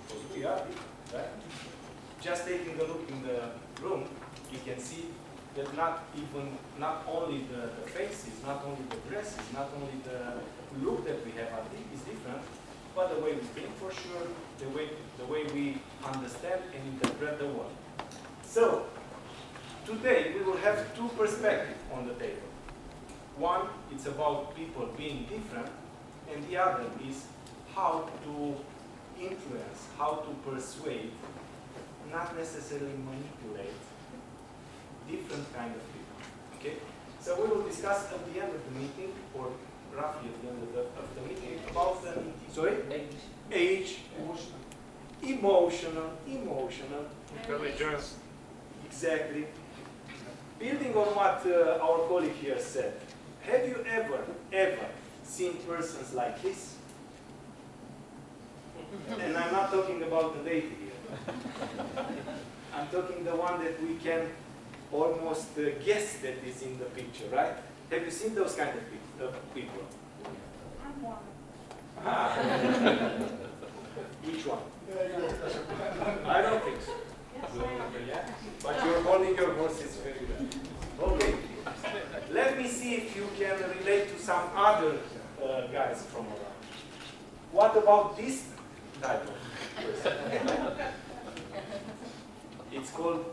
because we are different, right? Just taking a look in the room, you can see that not only the faces, not only the dresses, not only the look that we have is different, but the way we think for sure, the way we understand and interpret the world. So, today we will have two perspectives on the table. One, it's about people being different, and the other is how to influence, how to persuade, not necessarily manipulate different kind of people. Okay? So we will discuss at the end of the meeting, or roughly at the end of the meeting, about the age, emotional, intelligence. Exactly. Building on what our colleague here said, have you ever seen persons like this? And I'm not talking about the lady here. I'm talking the one that we can almost guess that is in the picture, right? Have you seen those kind of people? I'm one. Which one? I don't think so. Yes, I am. Yeah? But you're holding your horses very well. Okay. Let me see if you can relate to some other guys from around. What about this type of person? It's called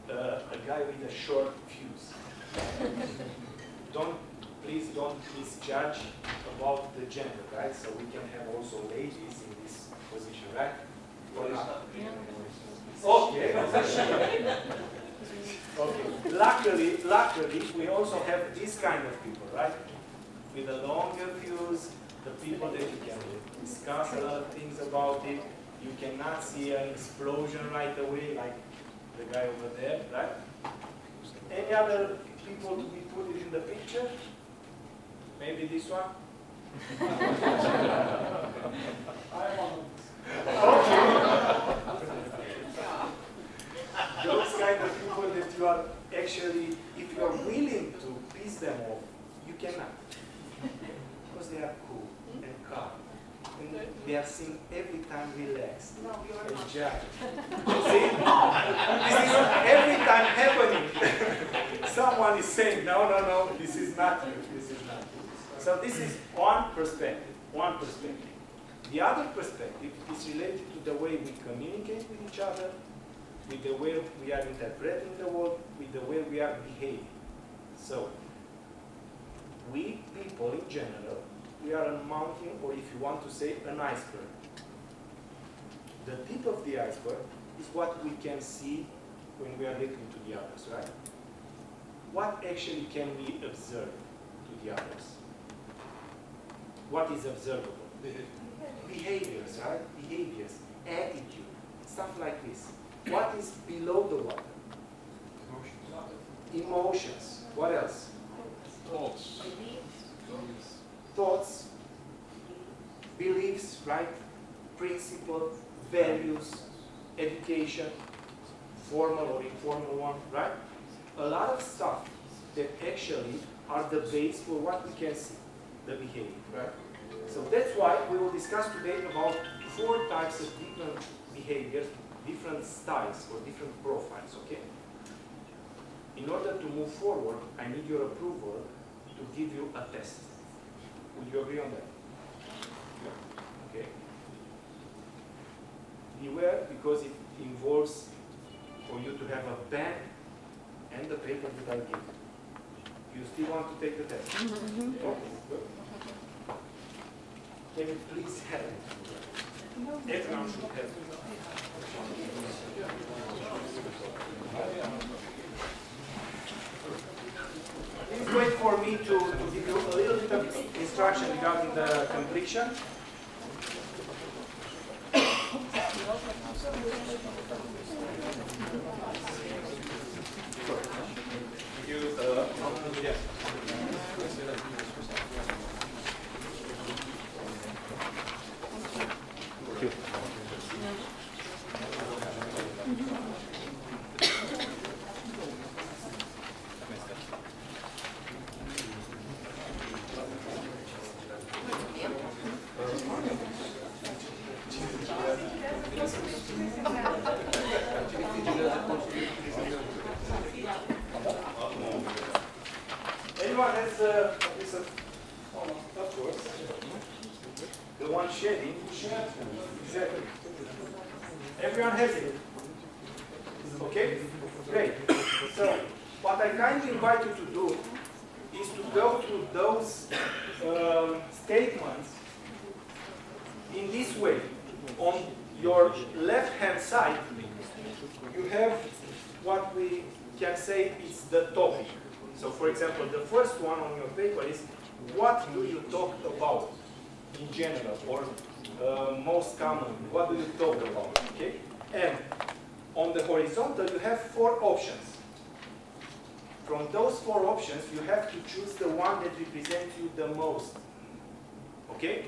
a guy with a short fuse. Please don't misjudge about the gender, right? So we can have also ladies in this position, right? Or not? Okay. Okay. Luckily, we also have this kind of people, right? With a longer fuse, the people that you can discuss a lot of things about it. You cannot see an explosion right away, like the guy over there, right? Any other people to be put in the picture? Maybe this one? Okay. Those kind of people that you are actually, if you are willing to piss them off, you cannot. Because they are cool and calm. And they are seen every time relaxed and judged. See? This is every time happening. Someone is saying, no, this is not you, this is not you. So this is one perspective. The other perspective is related to the way we communicate with each other, with the way we are interpreting the world, with the way we are behaving. So, we people in general, we are a mountain, or if you want to say, an iceberg. The tip of the iceberg is what we can see when we are looking to the others, right? What actually can we observe to the others? What is observable? Behaviors, right? Behaviors, attitude, stuff like this. What is below the water? Emotions. What else? Thoughts, beliefs, right? Principles, values, education, formal or informal one, right? A lot of stuff that actually are the base for what we can see, the behavior, right? So that's why we will discuss today about 4 types of different behaviors, different styles or different profiles, okay? In order to move forward, I need your approval to give you a test. Would you agree on that? Okay. Beware, because it involves for you to have a pen and the paper that I give. You still want to take the test? Okay, good. Can you please have it? Everyone should have it. Please wait for me to give you a little bit of instruction regarding the completion. Anyone has a piece of course. The one shading. Exactly. Everyone has it. Okay? Great. So, what I kindly invite you to do is to go through those statements in this way. On your left-hand side, you have what we can say is the topic. So, for example, the first one on your paper is, what do you talk about in general, or most commonly? What do you talk about? Okay? And on the horizontal, you have 4 options. From those 4 options, you have to choose the one that represents you the most. Okay?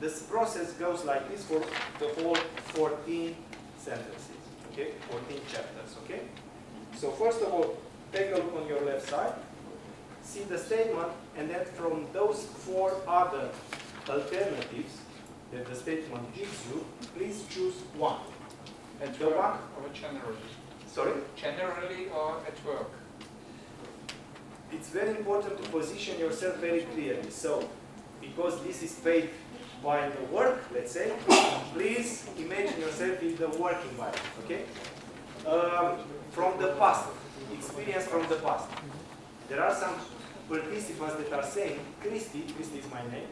This process goes like this for the whole 14 sentences. Okay? 14 chapters. Okay? So first of all, take a look on your left side, see the statement, and then from those 4 other alternatives that the statement gives you, please choose one. At The work one. or generally? Sorry? Generally or at work? It's very important to position yourself very clearly. So, because this is paid by the work, let's say, please imagine yourself in the work environment, okay? From the past, experience from the past. There are some participants that are saying, Christy is my name,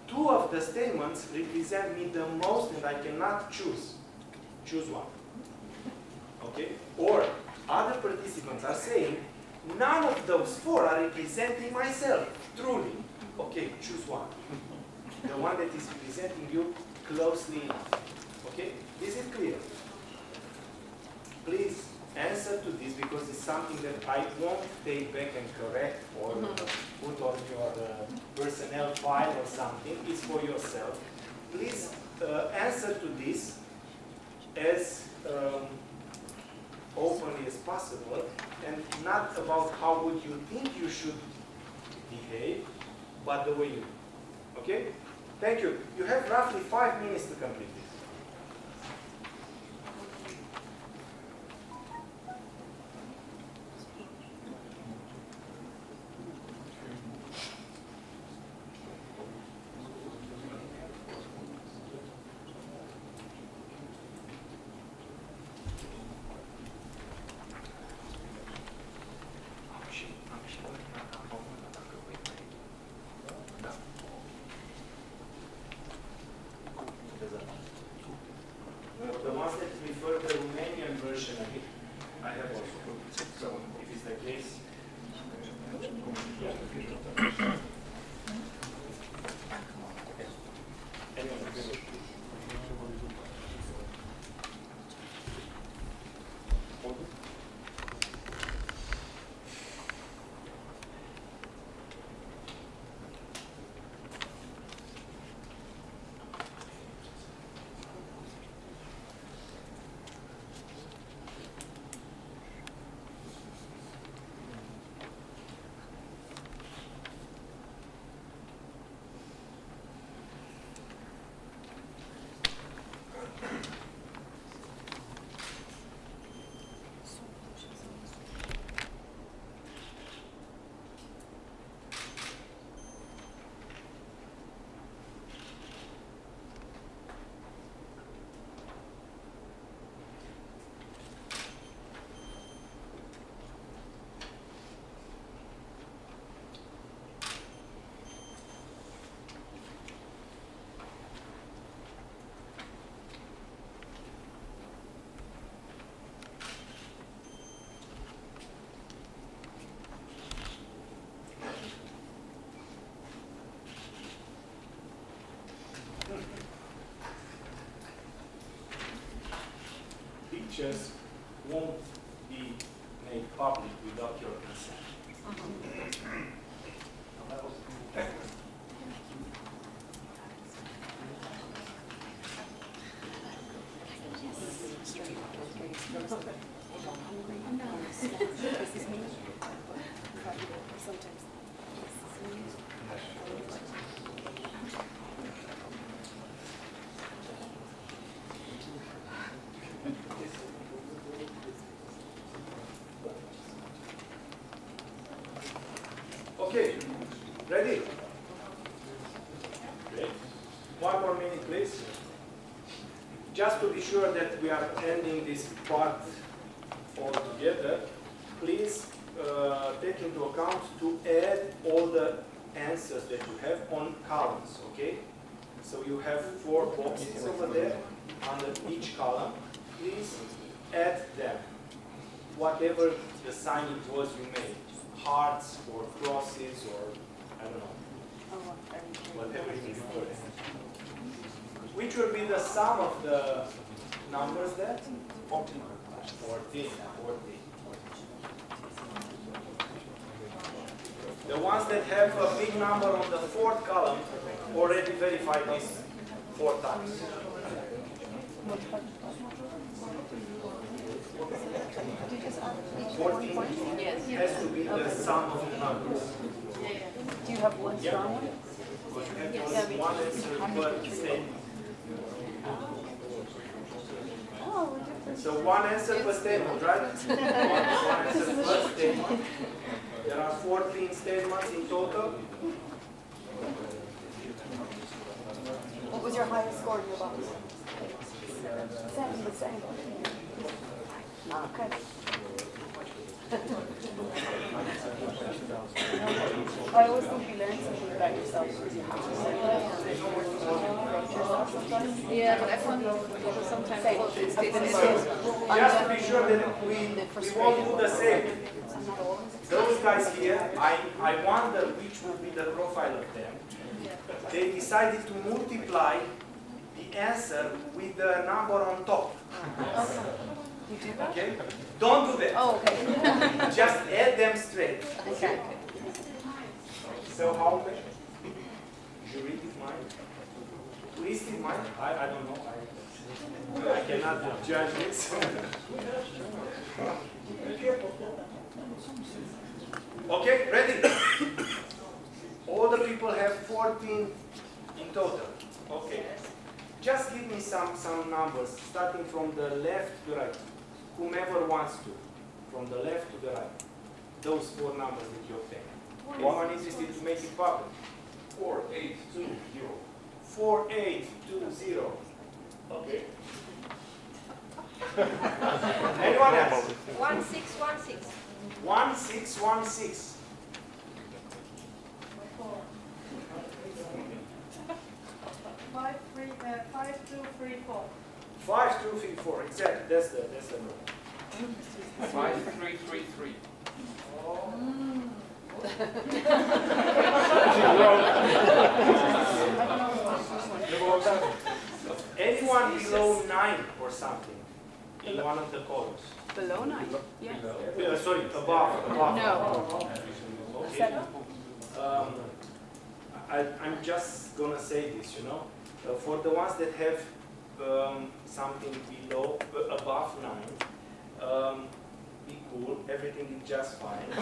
2 of the statements represent me the most and I cannot choose. Choose one. Okay? Or other participants are saying, none of those 4 are representing myself, truly. Okay, choose one. The one that is representing you closely enough. Okay? Is it clear? Please answer to this, because it's something that I won't take back and correct or put on your personnel file or something. It's for yourself. Please answer to this as openly as possible, and not about how would you think you should behave, but the way you do. Okay? Thank you. You have roughly 5 minutes to complete this. The ones that prefer the Romanian version of it, I have also. So, if it's the case, anyone else? Pictures won't be made public without your consent. please. Just to be sure that we are ending this part all together, please take into account to add all the answers that you have on columns, okay? So you have 4 boxes over there under each column. Please add them, whatever the sign it was you made, hearts or crosses or I don't know, whatever it is. Which will be the sum of the numbers there? 14. 14. The ones that have a big number on the 4th column already verified this 4 times. 14 has to be the sum of the numbers. Do you have one strong one? You have only one answer per statement. So one answer per statement, right? one answer per statement. There are 14 statements in total. What was your highest score in your box? 7, the same. Okay. I always think you learn something about yourself because you have to say yourself sometimes. Yeah, but I found people sometimes Just to be sure that we won't do the same. Those guys here, I wonder which will be the profile of them. They decided to multiply the answer with the number on top. You do that? Okay? Don't do that. Oh, okay. Just add them straight. Okay. So how many? Did you read it mine? Please read mine? I don't know. I cannot judge this. Okay, ready? All the people have 14 in total. Okay. Just give me some numbers, starting from the left to right. Whomever wants to. From the left to the right. Those 4 numbers that you obtain. Anyone interested to make it public? 4820. 4820. Okay. Anyone else? 1616. 1616. 5234. 5234. Exactly. That's the number. 5333. Anyone below 9 or something in one of the columns? Below 9? Yeah. Sorry, above. No. Okay. I'm just gonna say this, you know, for the ones that have something below, above 9, be cool, everything is just fine. We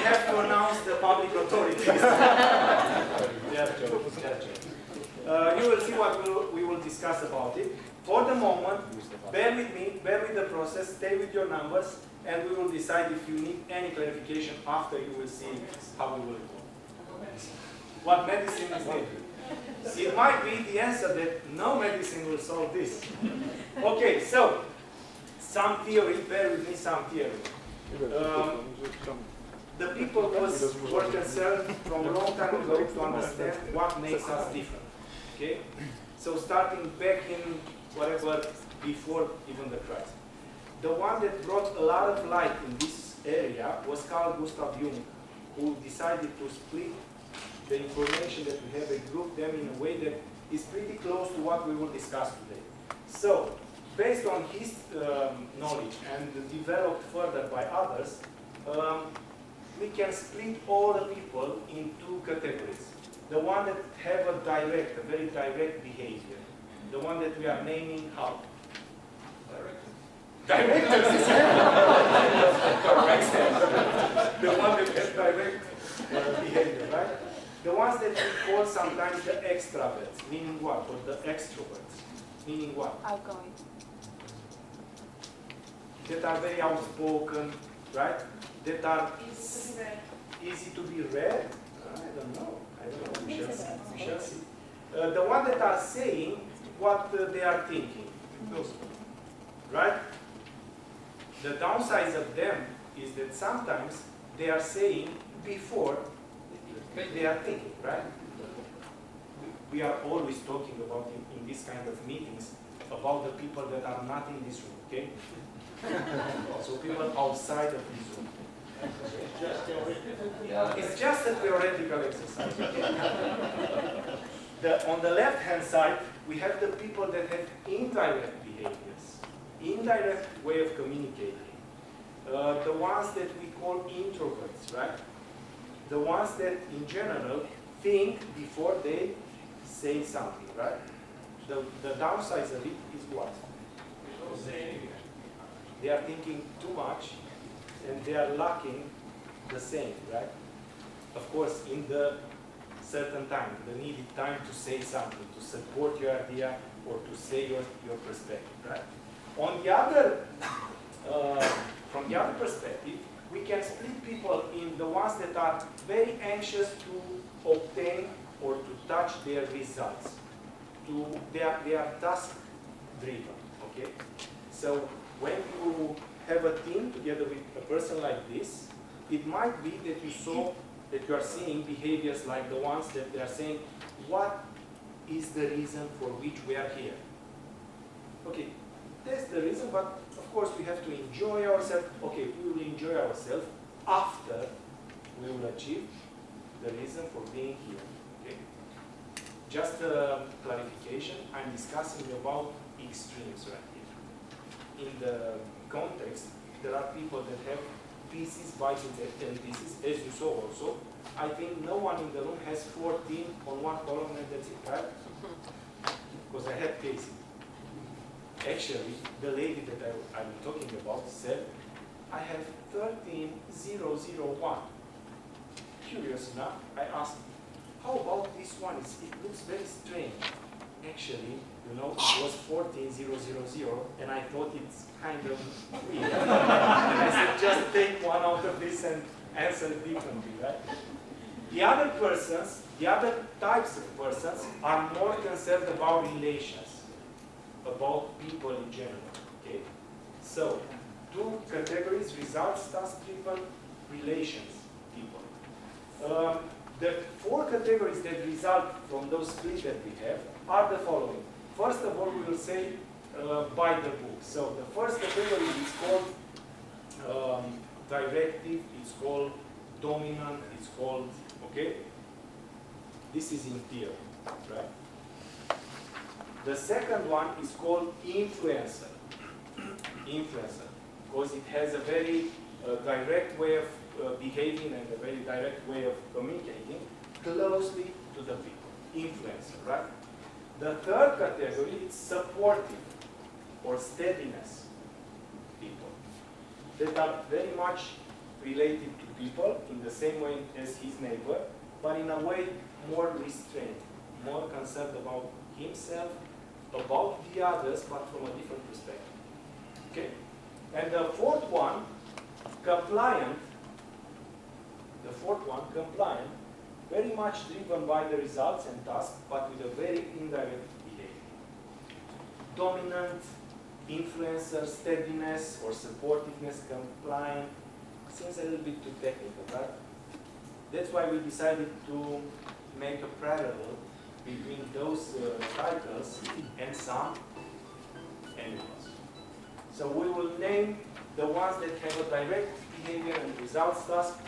have to announce the public authorities. You will see what we will discuss about it. For the moment, bear with me, bear with the process, stay with your numbers, and we will decide if you need any clarification after you will see how we will go. What medicine is needed. It might be the answer that no medicine will solve this. Okay, so, some theory, bear with me, some theory. The people were concerned from a long time ago to understand what makes us different. Okay? So starting back in whatever, before even the Christ. The one that brought a lot of light in this area was Carl Gustav Jung, who decided to split the information that we have and group them in a way that is pretty close to what we will discuss today. So, based on his knowledge and developed further by others, we can split all the people in 2 categories. The one that have a very direct behavior. The one that we are naming how? Directors. The one that has direct behavior, right? The ones that we call sometimes the extroverts, meaning what? Or the extroverts, meaning what? Outgoing. That are very outspoken, right? That are easy to be read. I don't know. We shall see. the one that are saying what they are thinking. Right? The downside of them is that sometimes they are saying before they are thinking, right? We are always talking about in this kind of meetings about the people that are not in this room, okay? So people outside of this room. It's just a theoretical exercise. On the left-hand side, we have the people that have indirect behaviors, indirect way of communicating. The ones that we call introverts, right? The ones that, in general, think before they say something, right? The downside of it is what? They are thinking too much, and they are lacking the same, right? Of course, in the certain time, the needed time to say something, to support your idea, or to say your perspective, right? On the other, from the other perspective, we can split people in the ones that are very anxious to obtain or to touch their results. They are task driven, okay? So when you have a team together with a person like this, it might be that you are seeing behaviors like the ones that they are saying, what is the reason for which we are here? Okay, that's the reason, but of course we have to enjoy ourselves. Okay, we will enjoy ourselves after we will achieve the reason for being here. Okay? Just a clarification, I'm discussing about extremes right here. In the context, there are people that have pieces, bites, and pieces, as you saw also. I think no one in the room has 14 on one column and that's it, right? Because I had cases. Actually, the lady that I'm talking about said, I have 13001. Curious enough, I asked, how about this one? It looks very strange. Actually, you know, it was 14000, and I thought it's kind of weird. And I said, just take one out of this and answer differently, right? The other persons, the other types of persons are more concerned about relations, about people in general, okay? So, two categories, results, task-driven, relations, people. The four categories that result from those three that we have are the following. First of all, we will say by the book. So the first category is called directive, it's called dominant, it's called, okay? This is in theory, right? The second one is called influencer. Influencer, because it has a very direct way of behaving and a very direct way of communicating closely to the people. Influencer, right? The third category is supportive or steadiness people that are very much related to people in the same way as his neighbor, but in a way more restrained, more concerned about himself, about the others, but from a different perspective. Okay? And the fourth one, compliant. The fourth one, compliant, very much driven by the results and tasks, but with a very indirect behavior. Dominant, influencer, steadiness, or supportiveness, compliant, seems a little bit too technical, right? That's why we decided to make a parallel between those titles and some animals. So we will name the ones that have a direct behavior and results task,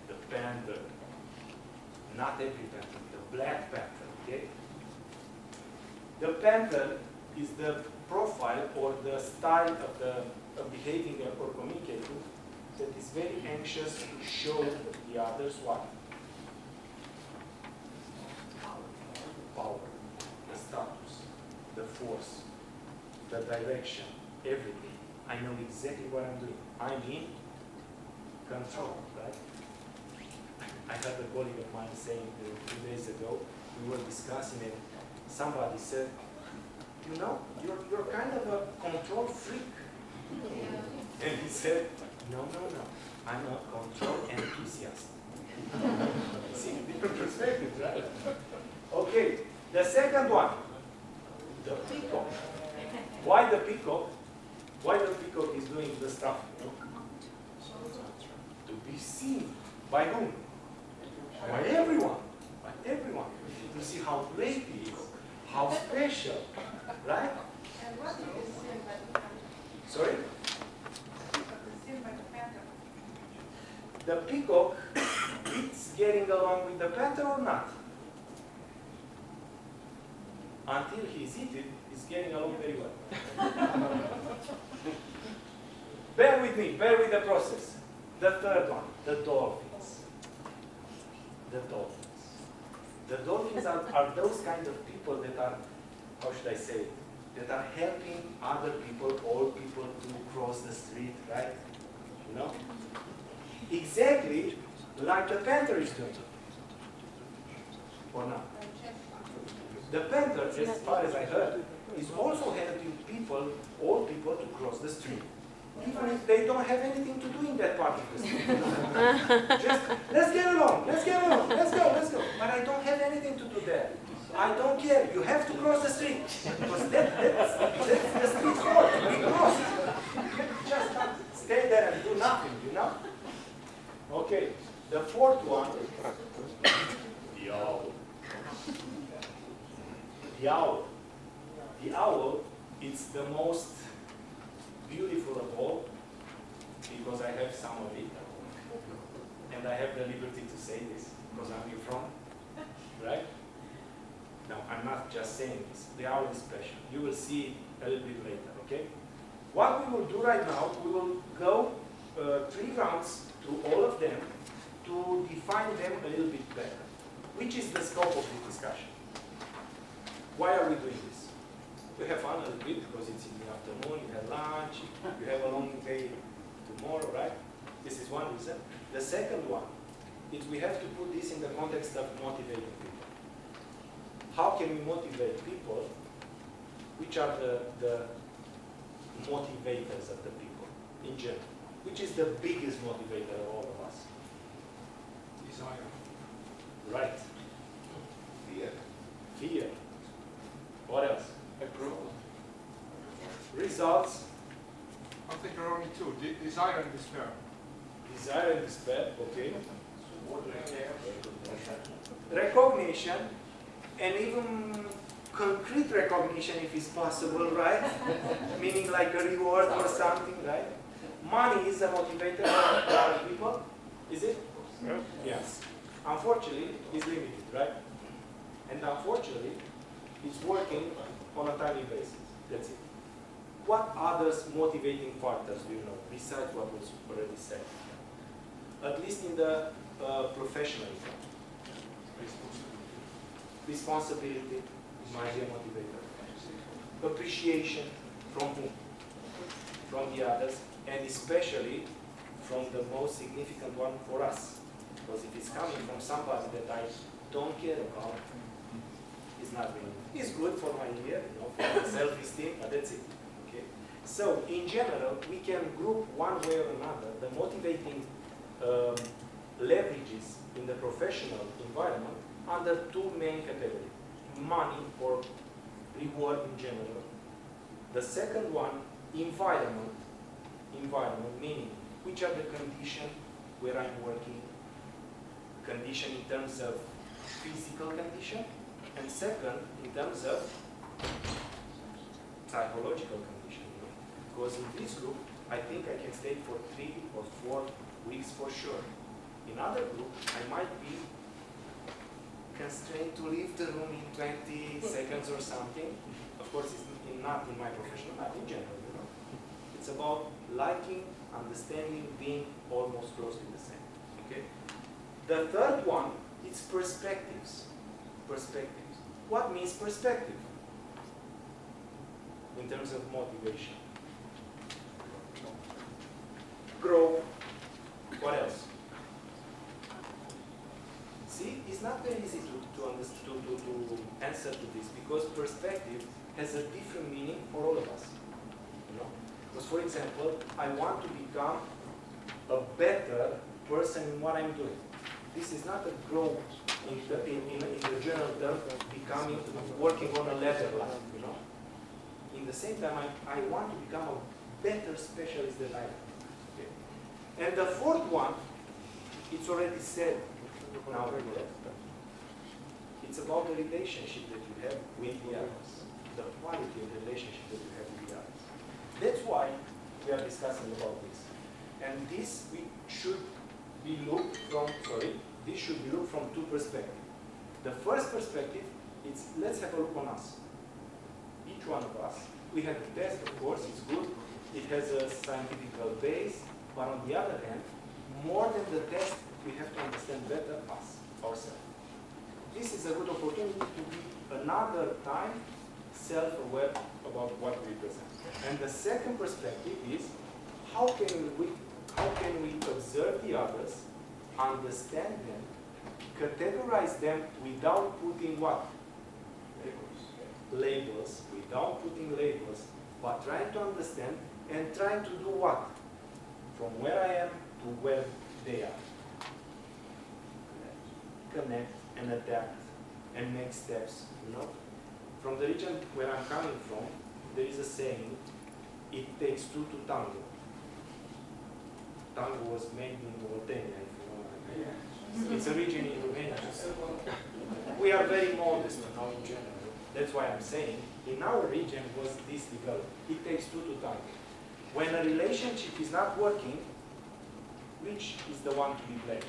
the panther. Not every panther, the black panther, okay? The panther is the profile or the style of behaving or communicating that is very anxious to show the others what? Power, the status, the force, the direction, everything. I know exactly what I'm doing. I'm in control, right? I had a colleague of mine saying 2 days ago, we were discussing it, somebody said, you know, you're kind of a control freak. Yeah. And he said, no, I'm a control enthusiast. See, different perspectives, right? Okay, The second one, the peacock. Why the peacock? Why the peacock is doing the stuff? To be seen. By whom? By everyone. By everyone. To see how great he is, how special, right? Sorry? The peacock, it's getting along with the panther or not? Until he's eaten, he's getting along very well. Bear with me, bear with the process. The third one, the dolphins. The dolphins. The dolphins are those kind of people that are, how should I say, that are helping other people, all people to cross the street, right? You know? Exactly like the panther is doing. Or not? The panther, as far as I heard, is also helping people, all people, to cross the street. Even if they don't have anything to do in that part of the street. Just, let's get along, let's get along, let's go, let's go. But I don't have anything to do there. I don't care, you have to cross the street. Because that's the street court, we cross. Just stay there and do nothing, you know? Okay, the fourth one, the owl. The owl. The owl is the most beautiful of all because I have some of it. And I have the liberty to say this because I'm here from, right? Now, I'm not just saying this. The owl is special. You will see a little bit later, okay? What we will do right now, we will go 3 rounds through all of them to define them a little bit better. Which is the scope of this discussion? Why are we doing this? We have fun a little bit because it's in the afternoon, you have lunch, you have a long day tomorrow, right? This is one reason. The second one is we have to put this in the context of motivating people. How can we motivate people? Which are the motivators of the people in general? Which is the biggest motivator of all of us? Desire. Right. Fear. Fear. What else? Approval. Results. I think there are only 2, desire and despair. Desire and despair, okay. Recognition, and even concrete recognition if it's possible, right? Meaning like a reward or something, right? Money is a motivator for other people, is it? Yes. Yes. Unfortunately, it's limited, right? And unfortunately, it's working on a tiny basis. That's it. What other motivating factors do you know, besides what was already said? At least in the professionalism. Responsibility might be a motivator. Appreciation from whom? From the others, and especially from the most significant one for us. Because if it's coming from somebody that I don't care about, it's not really. It's good for my ear, you know, for my self-esteem, but that's it. Okay. So in general, we can group one way or another the motivating leverages in the professional environment under 2 main categories: money or reward in general. The second one, environment. Environment meaning which are the conditions where I'm working, condition in terms of physical condition, and second in terms of psychological condition. Because in this group, I think I can stay for 3 or 4 weeks for sure. In other group, I might be constrained to leave the room in 20 seconds or something. Of course, it's not in my profession, not in general, you know. It's about liking, understanding, being almost close to the same. Okay. The third one is perspectives. Perspectives. What means perspective in terms of motivation? Grow. What else? See, it's not very easy to answer to this because perspective has a different meaning for all of us. You know? Because for example, I want to become a better person in what I'm doing. This is not a growth in the general term, becoming, working on a ladder line, you know. In the same time, I want to become a better specialist than I am. Okay. And the fourth one, it's already said now. It's about the relationship that you have with the others, the quality of the relationship that you have with the others. That's why we are discussing about this. And this should be looked from two perspectives. The first perspective is, let's have a look on us. Each one of us, we have a test, of course, it's good. It has a scientific base, but on the other hand, more than the test, we have to understand better us, ourselves. This is a good opportunity to be another time self-aware about what we present. And the second perspective is, how can we observe the others, understand them, categorize them without putting what? Labels, without putting labels, but trying to understand and trying to do what? From where I am to where they are. Connect and adapt and make steps, you know? From the region where I'm coming from, there is a saying, it takes two to tango. Tango was made in Oltenia, if you know what I mean. It's a region in Romania. We are very modest now in general. That's why I'm saying, in our region was this developed. It takes two to tango. When a relationship is not working, which is the one to be blamed?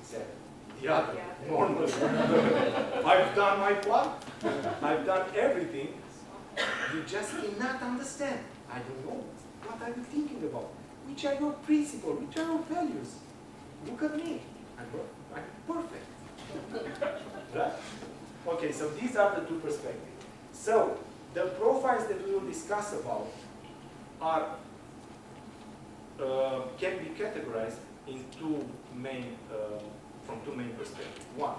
Exactly. The other, normally. I've done my part. I've done everything. You just cannot understand. I don't know. What are you thinking about? Which are your principles? Which are your values? Look at me. I'm perfect. Right? Okay, so these are the two perspectives. So, the profiles that we will discuss about are can be categorized in from two main perspectives. One,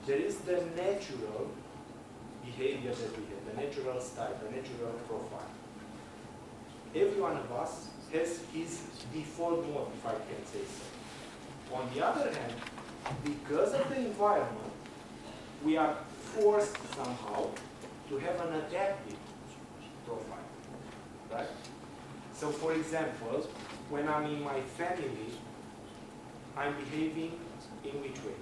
there is the natural behavior that we have, the natural style, the natural profile. Every one of us has his default mode, if I can say so. On the other hand, because of the environment, we are forced somehow to have an adaptive profile, right? So for example, when I'm in my family, I'm behaving in which way?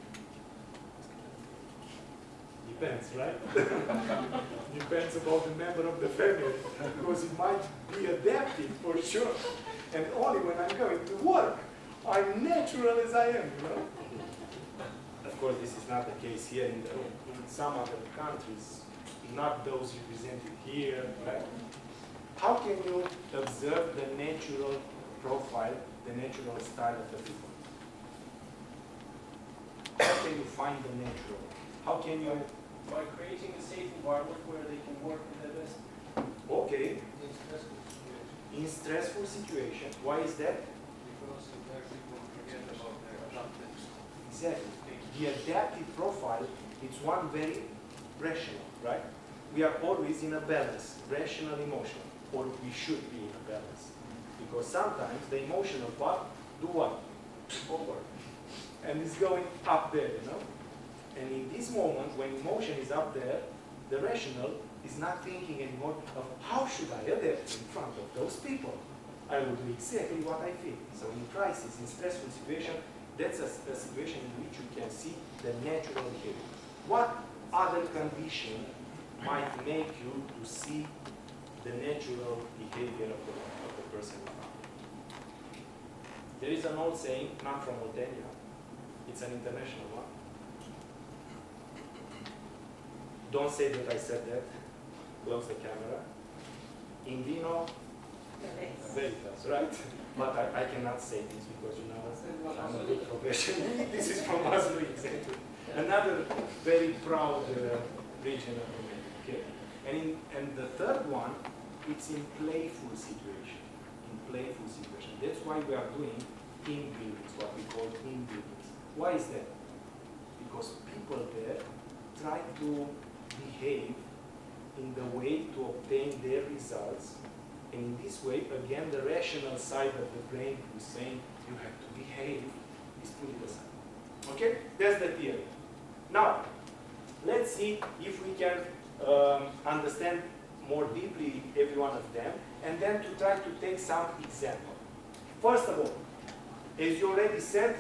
Depends, right? Depends about the member of the family, because it might be adaptive for sure. And only when I'm going to work, I'm natural as I am, you know? Of course, this is not the case here in some other countries, not those represented here, right? How can you observe the natural profile, the natural style of the people? How can you find the natural? How can you... By creating a safe environment where they can work in their best. Okay, In stressful situations. in stressful situations. Why is that? Because sometimes people forget about their adaptives. Exactly. The adaptive profile, it's one very rational, right? We are always in a balance, rational, emotional, or we should be in a balance. Because sometimes the emotional part do what? Forward. And it's going up there, you know? And in this moment, when emotion is up there, the rational is not thinking anymore of how should I adapt in front of those people. I will do exactly what I feel. So in crisis, in stressful situation, that's a situation in which you can see the natural behavior. What other condition might make you to see the natural behavior of the person around you? There is an old saying, not from Oltenia, it's an international one. Don't say that I said that. Close the camera. In vino veritas, right? But I cannot say this because, you know, I'm a good professional. This is from Oslo, exactly. Another very proud region of Romania. Okay? And the third one, it's in playful situation. In playful situation. That's why we are doing team buildings, what we call team buildings. Why is that? Because people there try to behave in the way to obtain their results. And in this way, again, the rational side of the brain is saying you have to behave is truly the same. Okay, that's the theory. Now, let's see if we can understand more deeply every one of them, and then to try to take some example. First of all, as you already said,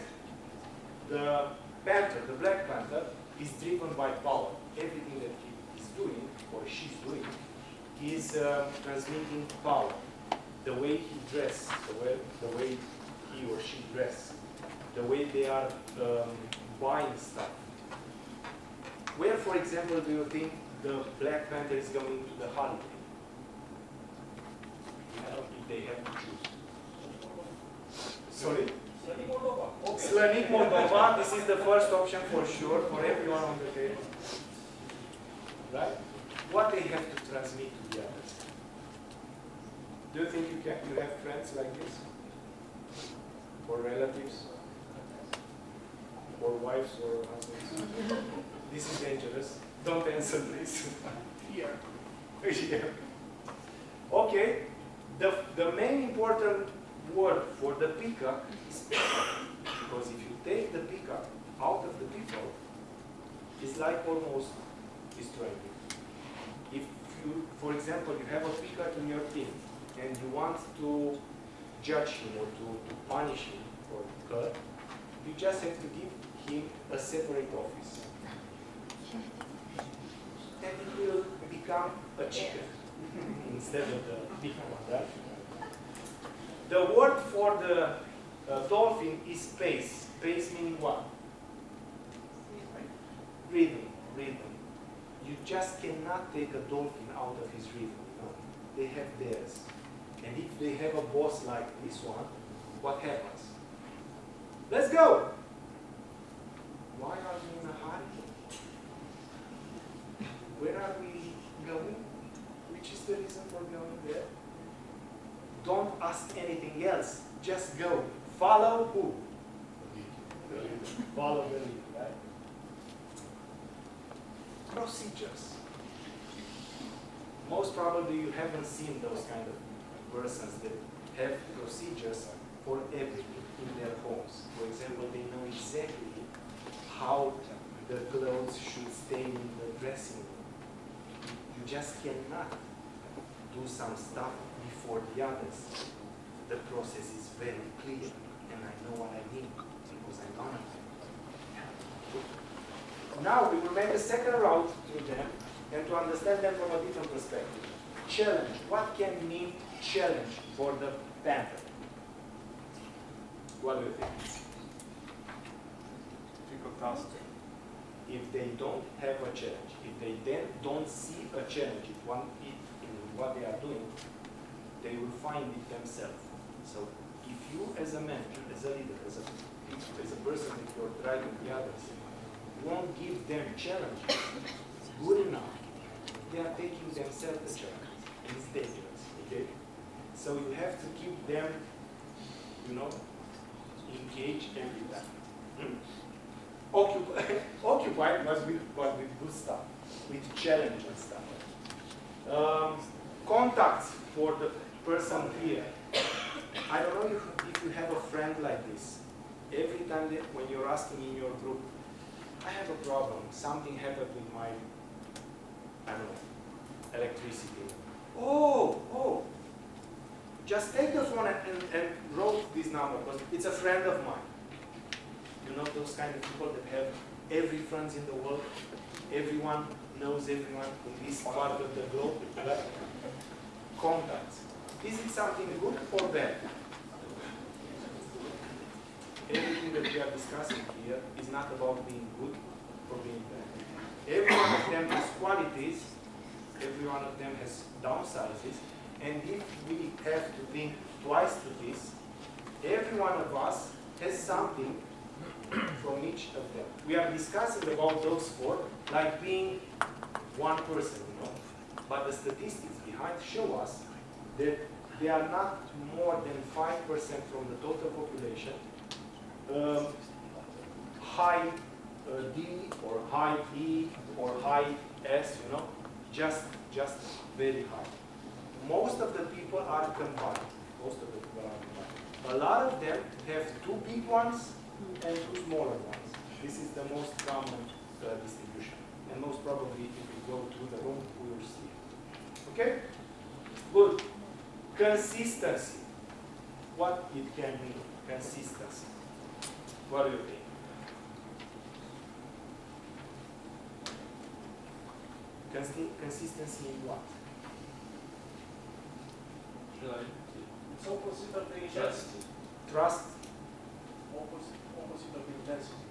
the panther, the black panther, is driven by power. Everything that he is doing, or she's doing, is transmitting power. The way he dresses, the way he or she dresses, the way they are buying stuff. Where, for example, do you think the Black Panther is going to the holiday? If they have to choose. Sorry? Slanik Moldova, this is the first option for sure, for everyone on the table. Right? What they have to transmit to the others. Do you think you have friends like this? Or relatives? Or wives or husbands? This is dangerous. Don't answer this. Here. Yeah. Okay. The main important word for the peacock is peacock. Because if you take the peacock out of the people, it's like almost destroying it. If you, for example, you have a peacock in your team and you want to judge him or to punish him or her, you just have to give him a separate office. And it will become a chicken instead of the peacock. Right? The word for the dolphin is pace. Pace meaning what? Rhythm. Rhythm. You just cannot take a dolphin out of his rhythm. No. They have theirs. And if they have a boss like this one, what happens? Let's go! Why are we in a hurry? Where are we going? Which is the reason for going there? Don't ask anything else. Just go. Follow who? The leader. Follow the leader, right? Procedures. Most probably you haven't seen those kind of persons that have procedures for everything in their homes. For example, they know exactly how the clothes should stay in the dressing room. You just cannot do some stuff before the others. The process is very clear, and I know what I need because I'm one of them. Now we will make a second route through them and to understand them from a different perspective. Challenge. What can mean challenge for the panther? What do you think? Difficult task. If they don't have a challenge, if they then don't see a challenge in what they are doing, they will find it themselves. So if you as a manager, as a leader, as a person that you're driving the others, won't give them challenge good enough, they are taking themselves the challenge. And it's dangerous. Okay? So you have to keep them, engaged every time. Occupied but with good stuff, with challenge and stuff. Contacts for the person here. I don't know if you have a friend like this. Every time that when you're asking in your group, I have a problem, something happened with my, I don't know, electricity. Oh, just take the phone and wrote this number because it's a friend of mine. You know those kind of people that have every friend in the world? Everyone knows everyone in this part of the globe. Right? Contacts. Is it something good or bad? Everything that we are discussing here is not about being good or being bad. Every one of them has qualities, every one of them has downsides, and if we have to think twice to this, every one of us has something from each of them. We are discussing about those four like being one person, but the statistics behind show us that they are not more than 5% from the total population. High D or high E or high S, just very high. Most of the people are combined. A lot of them have two big ones and two smaller ones. This is the most common distribution. And most probably, if we go to the room, we will see it. Okay? Good. Consistency. What it can mean? Consistency. What do you think? Consistency in what? It's opposite of the intensity. Trust, Opposite of the intensity.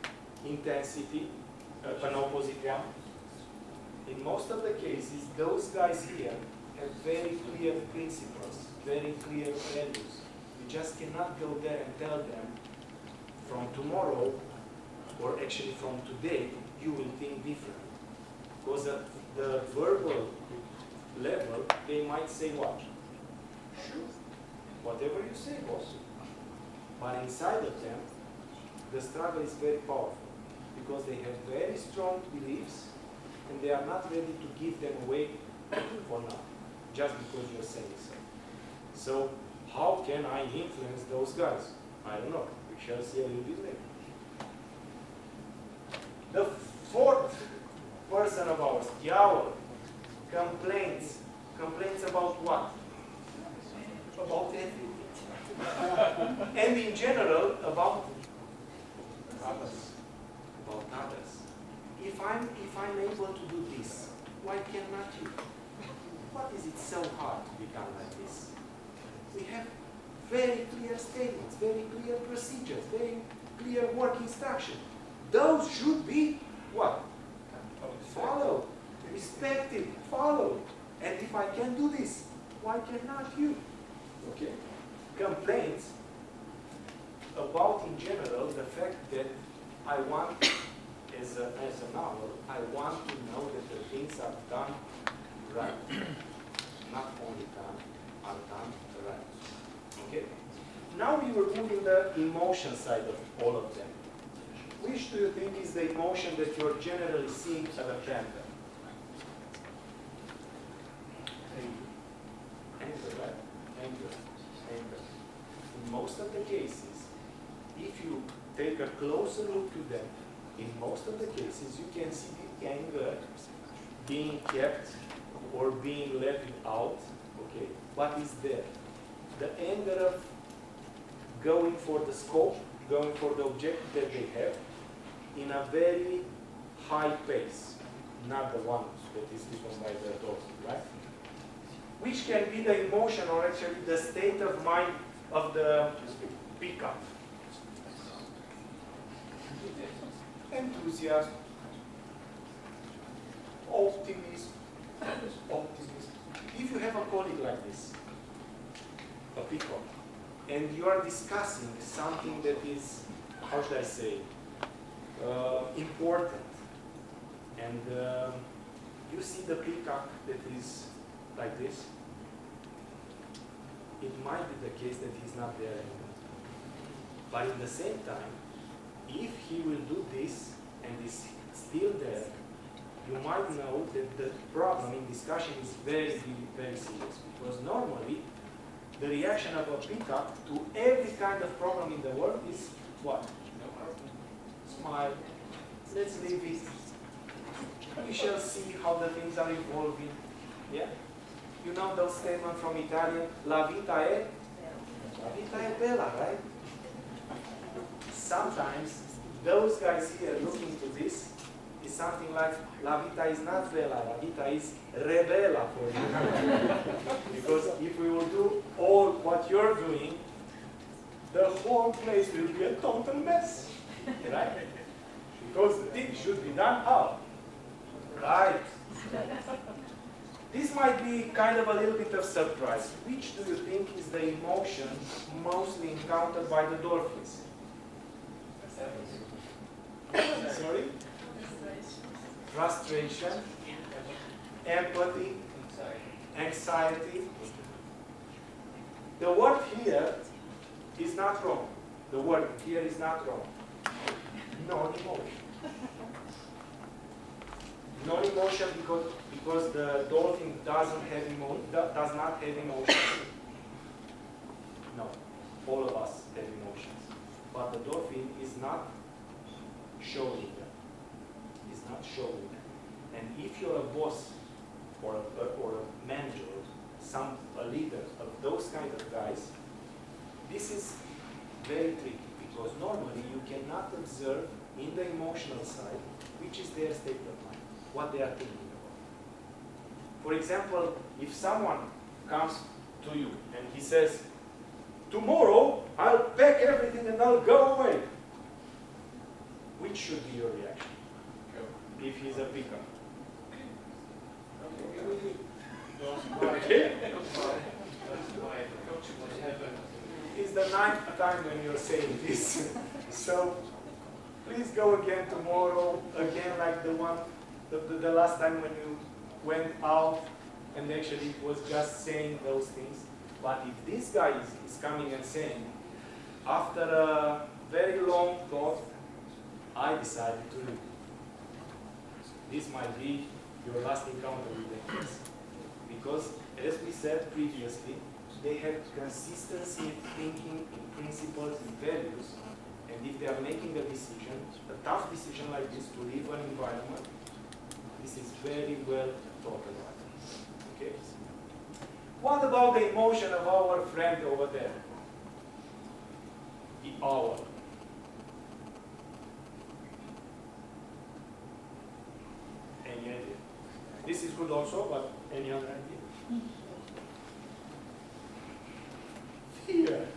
intensity, an opposite one. In most of the cases, those guys here have very clear principles, very clear values. You just cannot go there and tell them from tomorrow, or actually from today, you will think different. Because at the verbal level, they might say what? Sure. Whatever you say, boss. But inside of them, the struggle is very powerful because they have very strong beliefs and they are not ready to give them away for now, just because you're saying so. So, how can I influence those guys? I don't know. We shall see a little bit later. The fourth person of ours, Yao, complaints. Complaints about what? About everything. And in general, about others. About others. If I'm able to do this, why cannot you? What is it so hard to become like this? We have very clear statements, very clear procedures, very clear work instructions. Those should be what? Followed, respected, followed. And if I can do this, why cannot you? Okay? Complaints about, in general, the fact that I want, as a novel, I want to know that the things are done right. Not only done, are done right. Okay? Now we will move in the emotion side of all of them. Which do you think is the emotion that you're generally seeing at a tender? Anger, right? Anger. Anger. In most of the cases, if you take a closer look to them, in most of the cases, you can see the anger being kept or being let out. Okay, what is there? The anger of going for the scope, going for the objective that they have, in a very high pace, not the one that is given by the dolphin, right? Which can be the emotion or actually the state of mind of the pickup. Enthusiasm, optimism, optimism. If you have a colleague like this, a pickup, and you are discussing something that is, how should I say, important, and you see the pickup that is like this, it might be the case that he's not there anymore. But in the same time, if he will do this and is still there, you might know that the problem in discussion is very, very serious. Because normally, the reaction of a pickup to every kind of problem in the world is what? Smile. Let's leave it. We shall see how the things are evolving. Yeah? You know those statements from Italian? La vita è bella, right? Sometimes, those guys here looking to this is something like, la vita is not bella, la vita is rebella for you. Because if we will do all what you're doing, the whole place will be a total mess, right? Because the thing should be done how? Right. This might be kind of a little bit of surprise. Which do you think is the emotion mostly encountered by the dolphins? Sorry? Frustration, empathy, anxiety. The word here is not wrong. The word here is not wrong. Non-emotion. Non-emotion because the dolphin does not have emotions. No, all of us have emotions. but the dolphin is not showing them. Is not showing them. And if you're a boss or a manager, a leader of those kind of guys, this is very tricky because normally you cannot observe in the emotional side which is their state of mind, what they are thinking about. For example, if someone comes to you and he says, tomorrow I'll pack everything and I'll go away, which should be your reaction? If he's a picker. Okay? It's the 9th time when you're saying this. So please go again tomorrow, again like the last time when you went out and actually was just saying those things. But if this guy is coming and saying, after a very long thought, I decided to leave. This might be your last encounter with the kids. Because, as we said previously, they have consistency in thinking, in principles, in values, and if they are making a decision, a tough decision like this to leave an environment, this is very well thought about. Okay? What about the emotion of our friend over there? The owl. Any idea? This is good also, but any other idea? Fear.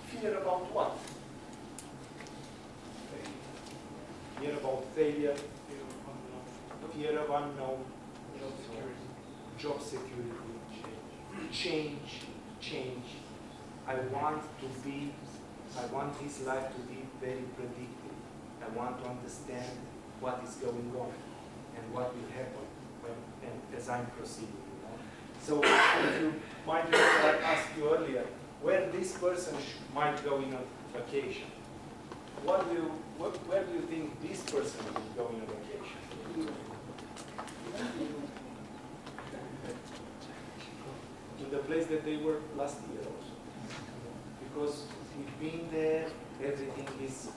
Fear about what? Fear about failure, fear of unknown, job security, change. I want this life to be very predictable. I want to understand what is going on and what will happen as I'm proceeding. You know? So if you might remember I asked you earlier, where this person might go in a vacation. Where do you think this person will go in a vacation? In the place that they were last year also. Because we've been there, everything is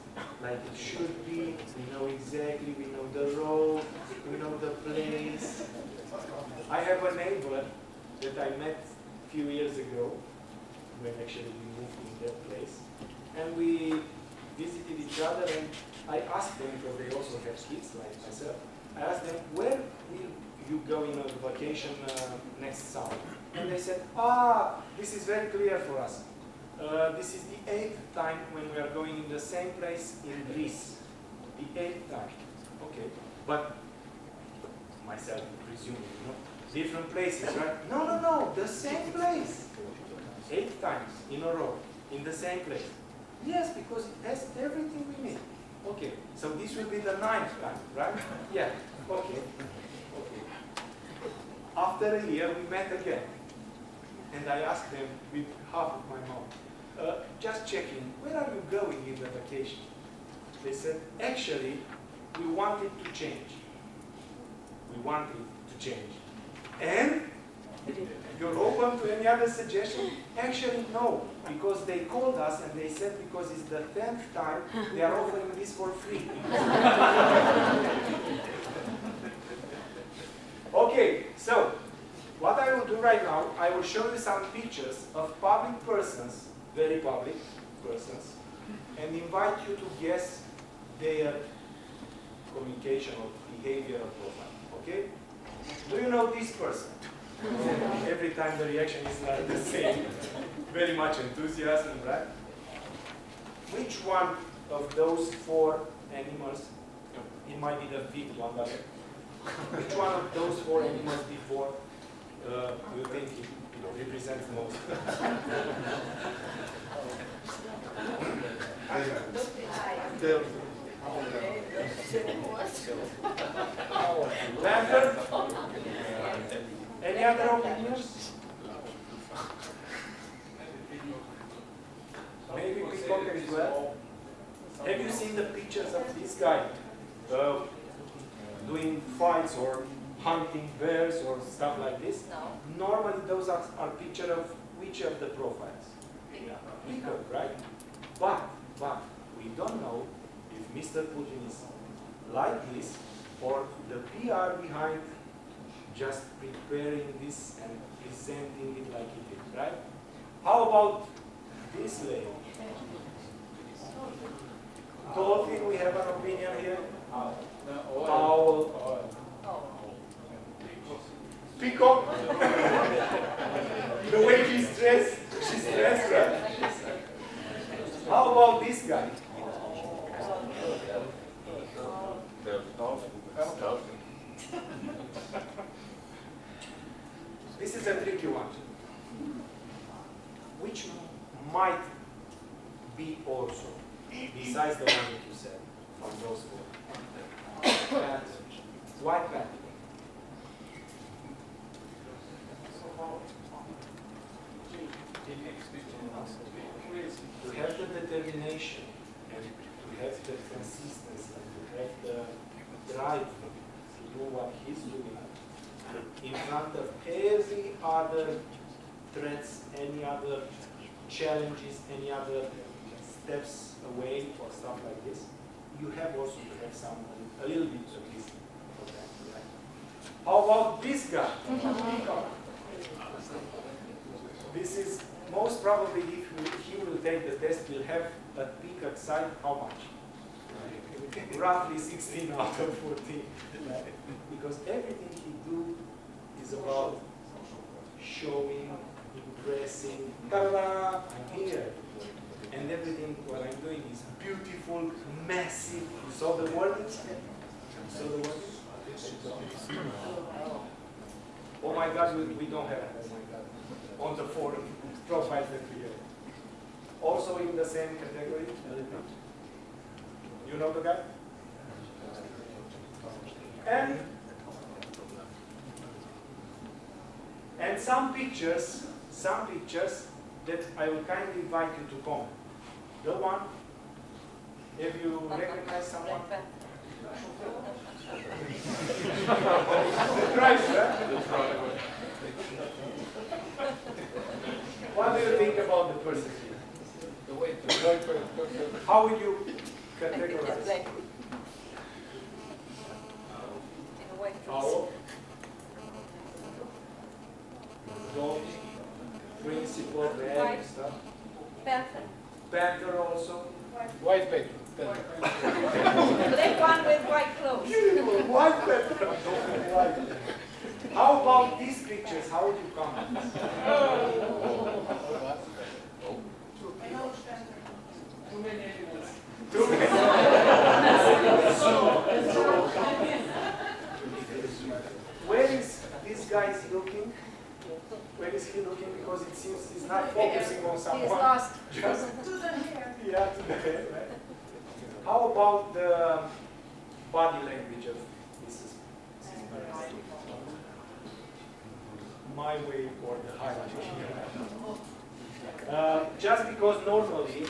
like it should be, we know exactly, we know the road, we know the place. I have a neighbor that I met a few years ago, when actually we moved in that place, and we visited each other, and I asked them, because they also have kids like myself, I asked them, where will you go in a vacation next summer? And they said, this is very clear for us. This is the 8th time when we are going in the same place in Greece. The 8th time. Okay, but myself presuming, you know, different places, right? No, the same place. 8 times in a row, in the same place. Yes, because it has everything we need. Okay, so this will be the 9th time, right? Yeah, okay. After a year, we met again. And I asked them with half of my mouth, just checking, where are you going in the vacation? They said, actually, we wanted to change. We wanted to change. And you're open to any other suggestion? Actually, no, because they called us and they said because it's the 10th time, they are offering this for free. Okay, so what I will do right now, I will show you some pictures of public persons, very public persons, and invite you to guess their communication or behavioral profile. Okay? Do you know this person? Every time the reaction is not the same. Very much enthusiasm, right? Which one of those 4 animals, it might be the 5th one, but which one of those 4 animals before you think it represents most? Lantern? Any other opinions? Maybe peacock as well. Have you seen the pictures of this guy doing fights or hunting bears or stuff like this? No. Normally those are pictures of which of the profiles? Peacock, right? But But we don't know if Mr. Putin is like this or the PR behind just preparing this and presenting it like it is, right? How about this lady? Dolphin, we have an opinion here. Owl. Peacock. The way she's dressed, right? How about this guy? This is a tricky one. Which might be also, besides the one that you said, from those four. White panther. To have the determination and to have the consistency and to have the drive to do what he's doing in front of every other threats, any other challenges, any other steps away or stuff like this, you have also to have some, a little bit of this. Right? How about this guy? This is most probably, if he will take the test, will have a peak at sight, how much? Roughly 16 out of 14. Because everything he do is about showing, impressing, ta-da, I'm here. And everything what I'm doing is beautiful, massive. You saw the word? You saw the word? Oh my God, we don't have it. Oh my God. On the forum, profiles that we have. Also in the same category, you know the guy? And some pictures that I will kindly invite you to comment. The one, if you recognize someone? Right, right? What do you think about the person here? The way How would you categorize? In a way, Owl, dog, principal, bear, stuff. panther. Panther also. White paper. Black one with white clothes. Beautiful, white panther. White. How about these pictures? How would you comment? Too many animals. Too many. Where is this guy looking? Where is he looking? Because it seems he's not focusing on someone. He's lost. Just yeah, to the head, right? How about the body language of Mrs. Perez? My way or the highlight here. Just because normally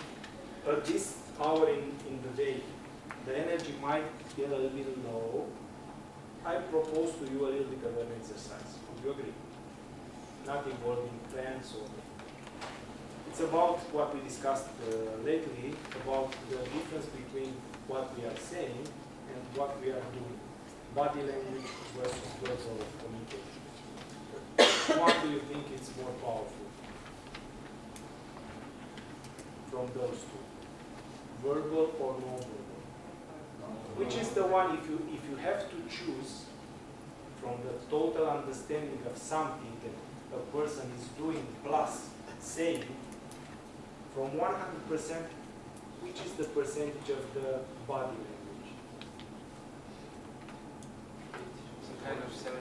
at this hour in the day, the energy might get a little low, I propose to you a little bit of an exercise. Would you agree? Not involving plans or... It's about what we discussed lately, about the difference between what we are saying and what we are doing. Body language versus verbal communication. What do you think is more powerful from those two? Verbal or non-verbal? Which is the one, if you have to choose from the total understanding of something that a person is doing plus saying, from 100%, which is the percentage of the body language? Some kind of 70.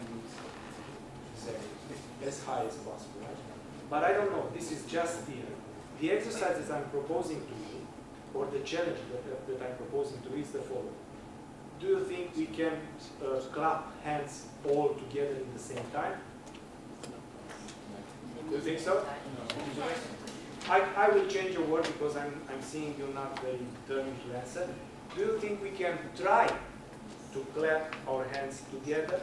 As high as possible, right? But I don't know, this is just the exercises I'm proposing to you, or the challenge that I'm proposing to you is the following. Do you think we can clap hands all together in the same time? Do you think so? I will change your word because I'm seeing you're not very determined to answer. Do you think we can try to clap our hands together,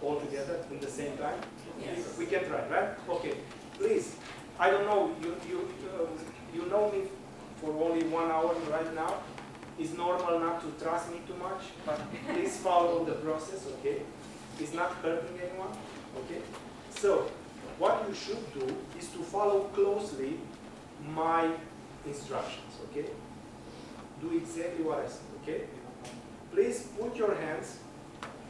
all together in the same time? Yes. We can try, right? Okay. Please, I don't know, you know me for only 1 hour right now. It's normal not to trust me too much, but please follow the process, okay? It's not hurting anyone, okay? So, what you should do is to follow closely my instructions, okay? Do exactly what I said, okay? Please put your hands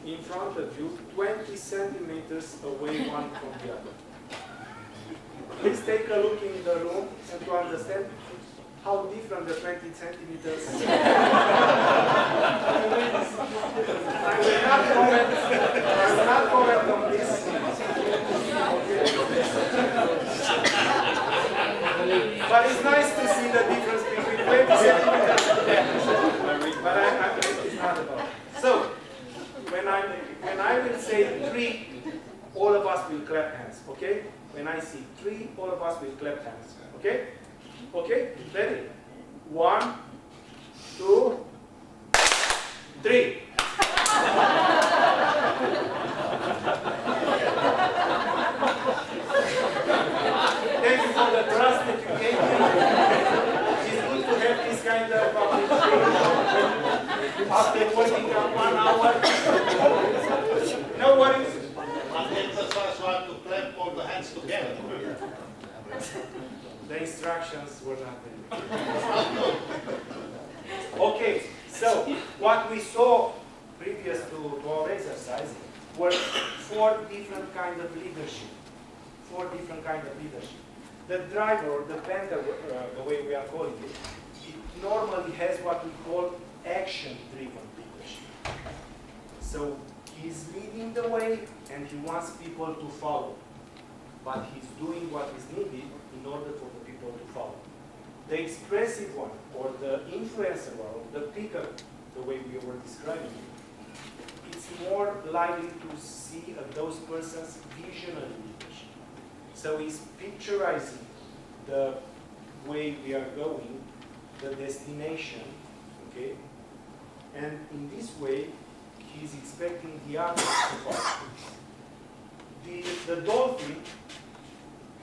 in front of you, 20 centimeters away one from the other. Please take a look in the room and to understand how different the 20 centimeters. I will not comment on this. But it's nice to see the difference between 20 centimeters. But it's not about it. So, when I will say 3, all of us will clap hands, okay? When I see 3, all of us will clap hands, okay? Okay, ready? 1, 2, 3. Thank you for the trust that you gave me. It's good to have this kind of appreciation after working on 1 hour. No worries. But it's the first one to clap all the hands together. The instructions were not there. Okay, so what we saw previous to our exercise were 4 different kinds of leadership. 4 different kinds of leadership. The driver, or the panther, the way we are calling it, it normally has what we call action-driven leadership. So he's leading the way and he wants people to follow. But he's doing what is needed in order for the people to follow. The expressive one, or the influencer one, or the picker, the way we were describing it, it's more likely to see those persons visionary leadership. So he's picturizing the way we are going, the destination, okay? And in this way, he's expecting the others to follow. The dolphin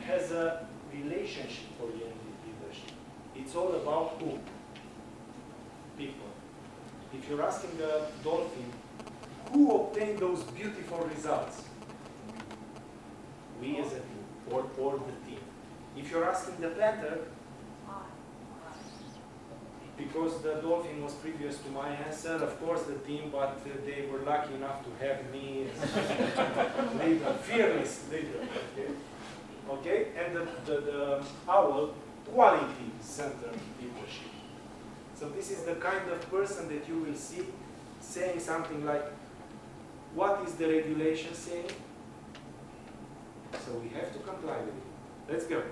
has a relationship-oriented leadership. It's all about who? People. If you're asking the dolphin, who obtained those beautiful results? We as a team, or the team. If you're asking the panther, because the dolphin was previous to my answer, of course the team, but they were lucky enough to have me as leader, fearless leader. Okay? Okay? And the owl, quality-centered leadership. So this is the kind of person that you will see saying something like, what is the regulation saying? So we have to comply with it. Let's go.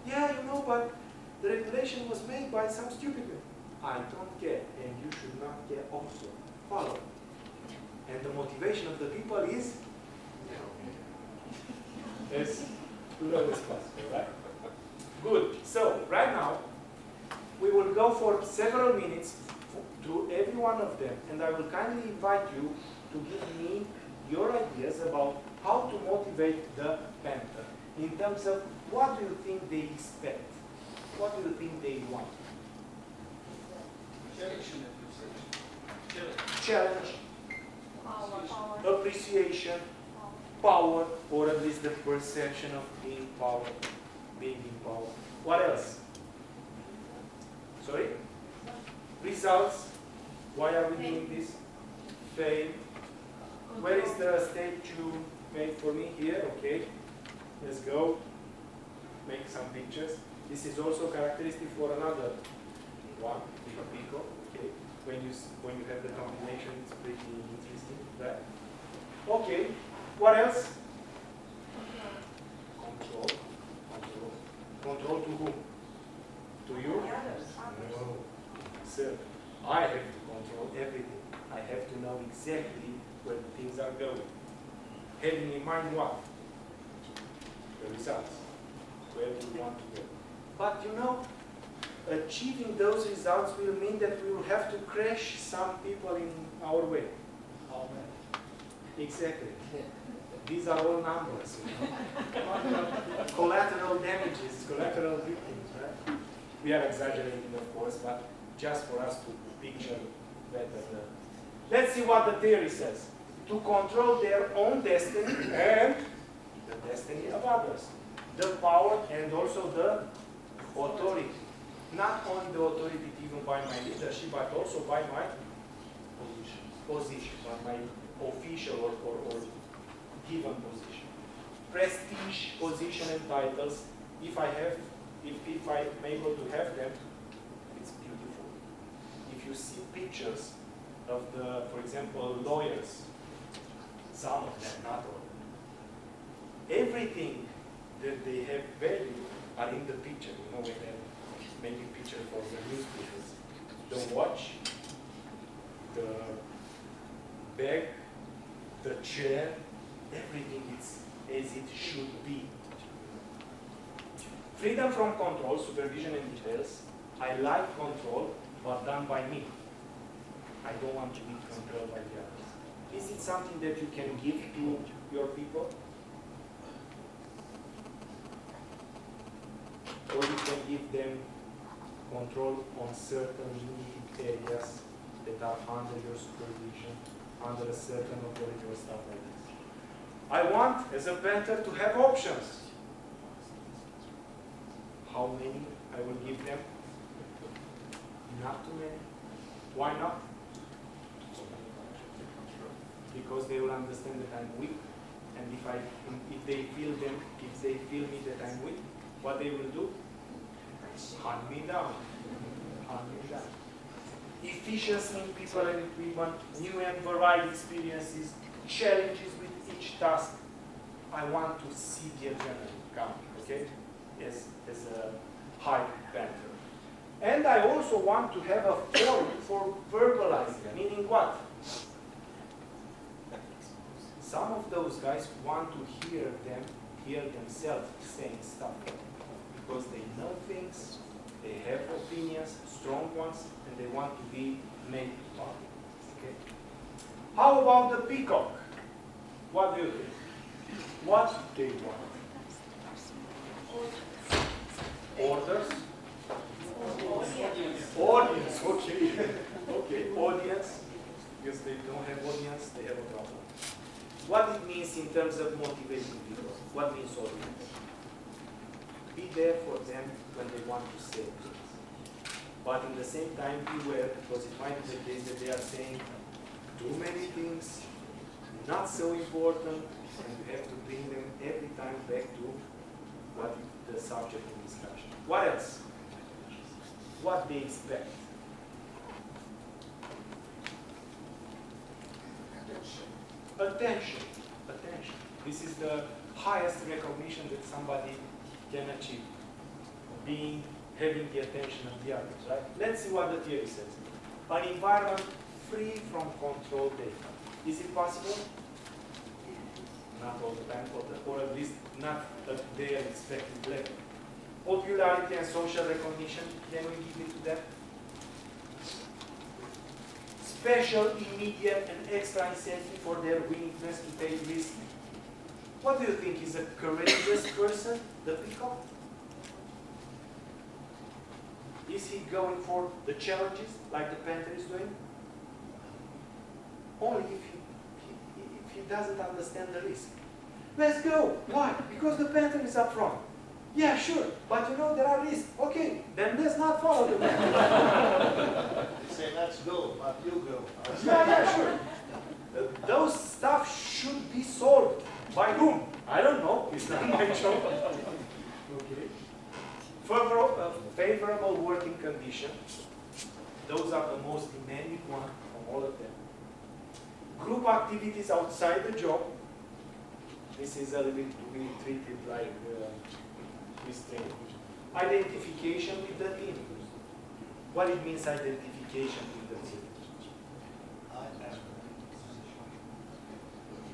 Yeah, you know, but the regulation was made by some stupid man. I don't care, and you should not care also. Follow. And the motivation of the people is as low as possible, right? Good. So, right now, we will go for several minutes through every one of them, and I will kindly invite you to give me your ideas about how to motivate the panther in terms of what do you think they expect? What do you think they want? Challenge, appreciation, power, or at least the perception of being in power. What else? Sorry? Results. Why are we doing this? Fame. Where is the stage you made for me? Here, okay. Let's go. Make some pictures. This is also characteristic for another one, Pico. Okay. When you have the combination, it's pretty interesting, right? Okay. What else? Control. Control. Control to whom? To you? No. Sir, I have to control everything. I have to know exactly where the things are going. Having in mind what? The results. Where do we want to go? But you know, achieving those results will mean that we will have to crash some people in our way. Oh, exactly. These are all numbers. You know? Collateral damages, collateral victims, right? We are exaggerating, of course, but just for us to picture better. Let's see what the theory says. To control their own destiny and the destiny of others. The power and also the authority. Not only the authority given by my leadership, but also by my position, by my official or given position. Prestige, position, and titles. If I'm able to have them, it's beautiful. If you see pictures of for example, lawyers, some of them, not all, everything that they have value are in the picture. You know, when they're making picture for the newspapers. The watch, the bag, the chair, everything is as it should be. Freedom from control, supervision and details. I like control, but done by me. I don't want to be controlled by the others. Is it something that you can give to your people? Or you can give them control on certain limited areas that are under your supervision, under a certain authority or stuff like this. I want, as a banker, to have options. How many I will give them? Not too many. Why not? Because they will understand that I'm weak, and if they feel me that I'm weak, what they will do? Hunt me down. Hunt me down. Efficiency in people and equipment, new and varied experiences, challenges with each task. I want to see the adrenaline come, okay? As a high banker. And I also want to have a forum for verbalizing, meaning what? Some of those guys want to hear themselves saying stuff because they know things, they have opinions, strong ones, and they want to be made part. Okay? How about the peacock? What do you think? What do they want? Orders? Audience, okay. Okay, audience. Because they don't have audience, they have a problem. What it means in terms of motivating people? What means audience? Be there for them when they want to say things. But at the same time, beware, because it might be the case that they are saying too many things, not so important, and you have to bring them every time back to what is the subject of discussion. What else? What they expect. Attention. Attention. This is the highest recognition that somebody can achieve. Having the attention of the others, right? Let's see what the theory says. An environment free from control data. Is it possible? Not all the time, or at least not at their expected level. Popularity and social recognition, can we give it to them? Special, immediate, and extra incentive for their willingness to take risks. What do you think is a courageous person, the peacock? Is he going for the challenges like the panther is doing? Only if he doesn't understand the risk. Let's go. Why? Because the panther is up front. Yeah, sure, but you know there are risks. Okay, then let's not follow the panther. They say, let's go, but you go. Yeah, sure. Those stuff should be solved. By whom? I don't know. It's not my job. Okay. Favorable working conditions. Those are the most demanding one from all of them. Group activities outside the job. This is a little bit to be treated like restraint. Identification with the team. What it means identification with the team?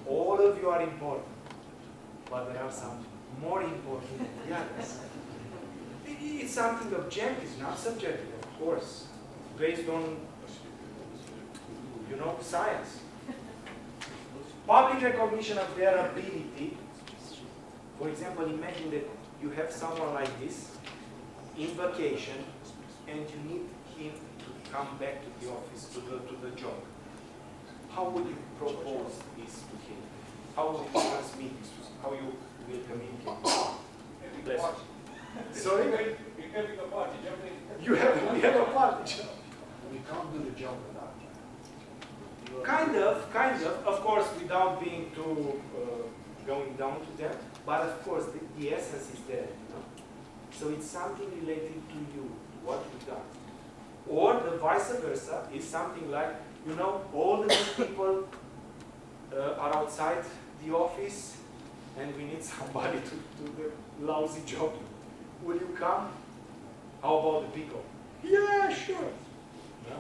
All of you are important, but there are some more important than the others. It's something objective, not subjective, of course, based on, science. Public recognition of their ability. For example, imagine that you have someone like this, in vacation and you need him to come back to the office, to the job, how would you propose this to him? How will you transmit this to him? How you will communicate? Bless you. Sorry? You're having a party, jumping. We have a party. We can't do the job without that. Kind of. Of course, without being too going down to them. But of course, the essence is there. You know? So it's something related to you, what you've done. Or the vice versa is something like, you know, all the new people are outside the office and we need somebody to do the lousy job. Will you come? How about the pickle? Yeah, sure. No.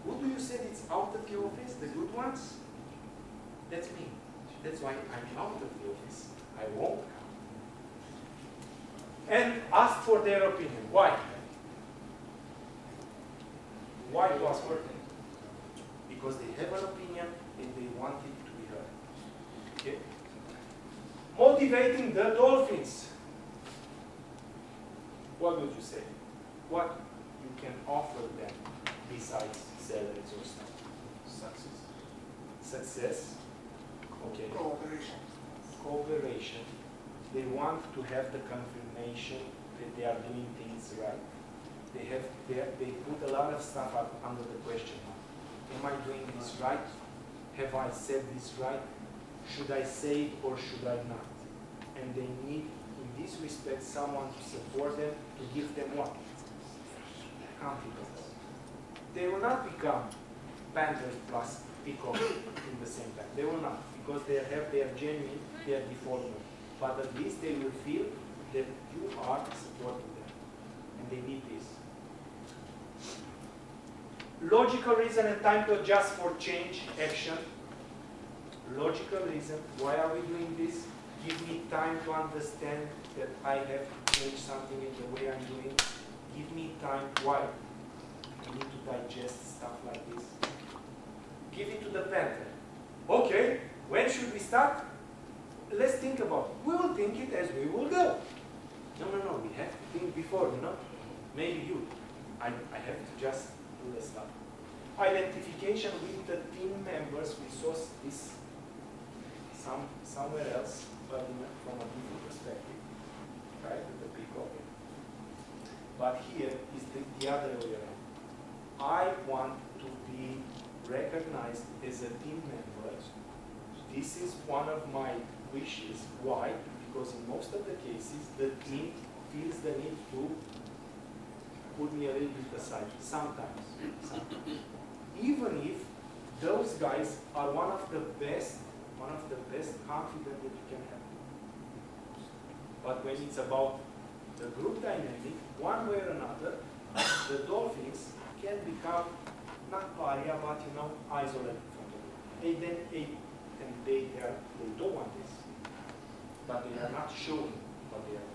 Who do you say it's out of the office? The good ones? That's me. That's why I'm out of the office. I won't come. And ask for their opinion. Why? Why to ask for it? Because they have an opinion and they want it to be heard. Okay? Motivating the dolphins. What would you say? What you can offer them besides salaries or stuff? Success. Success. Okay. Cooperation. Cooperation. They want to have the confirmation that they are doing things right. They put a lot of stuff up under the question mark. Am I doing this right? Have I said this right? Should I say it or should I not? And they need, in this respect, someone to support them, to give them what? Confidence. They will not become Panthers plus Peacock in the same time. They will not, because they are genuine, they are default. But at least they will feel that you are supporting them. And they need this. Logical reason and time to adjust for change, action. Logical reason. Why are we doing this? Give me time to understand that I have to change something in the way I'm doing. Give me time. Why? I need to digest stuff like this. Give it to the Panther. Okay, when should we start? Let's think about it. We will think it as we will go. No, we have to think before, you know. Maybe you. I have to just do the stuff. Identification with the team members. We saw this somewhere else, but from a different perspective, right? With the peacock. But here is the other way around. I want to be recognized as a team member. This is one of my wishes. Why? Because in most of the cases, the team feels the need to put me a little bit aside. Sometimes. Even if those guys are one of the best confident that you can have. But when it's about the group dynamic, one way or another, the dolphins can become not paria, but isolated from the group. They don't want this, but they are not showing what they are.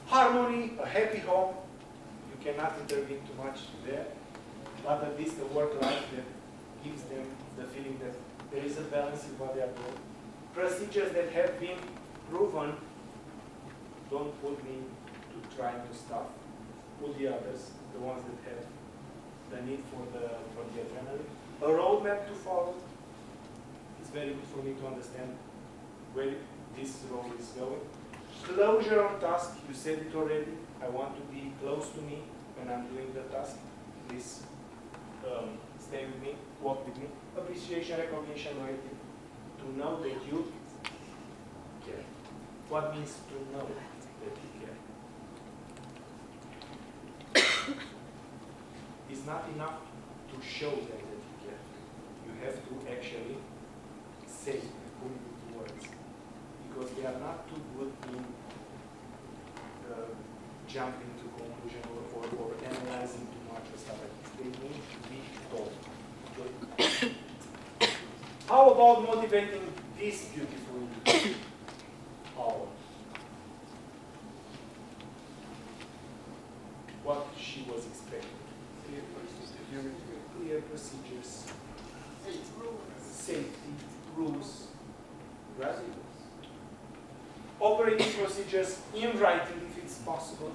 Harmony, a happy home. You cannot intervene too much there, but at least the work life that gives them the feeling that there is a balance in what they are doing. Procedures that have been proven. Don't put me to try new stuff. Put the others, the ones that have the need for the adrenaline. A roadmap to follow. It's very good for me to understand where this role is going. Closure on task. You said it already. I want to be close to me when I'm doing the task. Please stay with me, walk with me. Appreciation, recognition, loyalty. To know that you care. What means to know that you care? It's not enough to show them that you care. You have to actually say and put it into words. Because they are not too good in jumping to conclusion or analyzing too much or stuff like this. They need to be told. Okay. How about motivating this beautiful owl? What she was expecting. Clear procedures. Safety rules. Right? Operating procedures in writing if it's it's possible.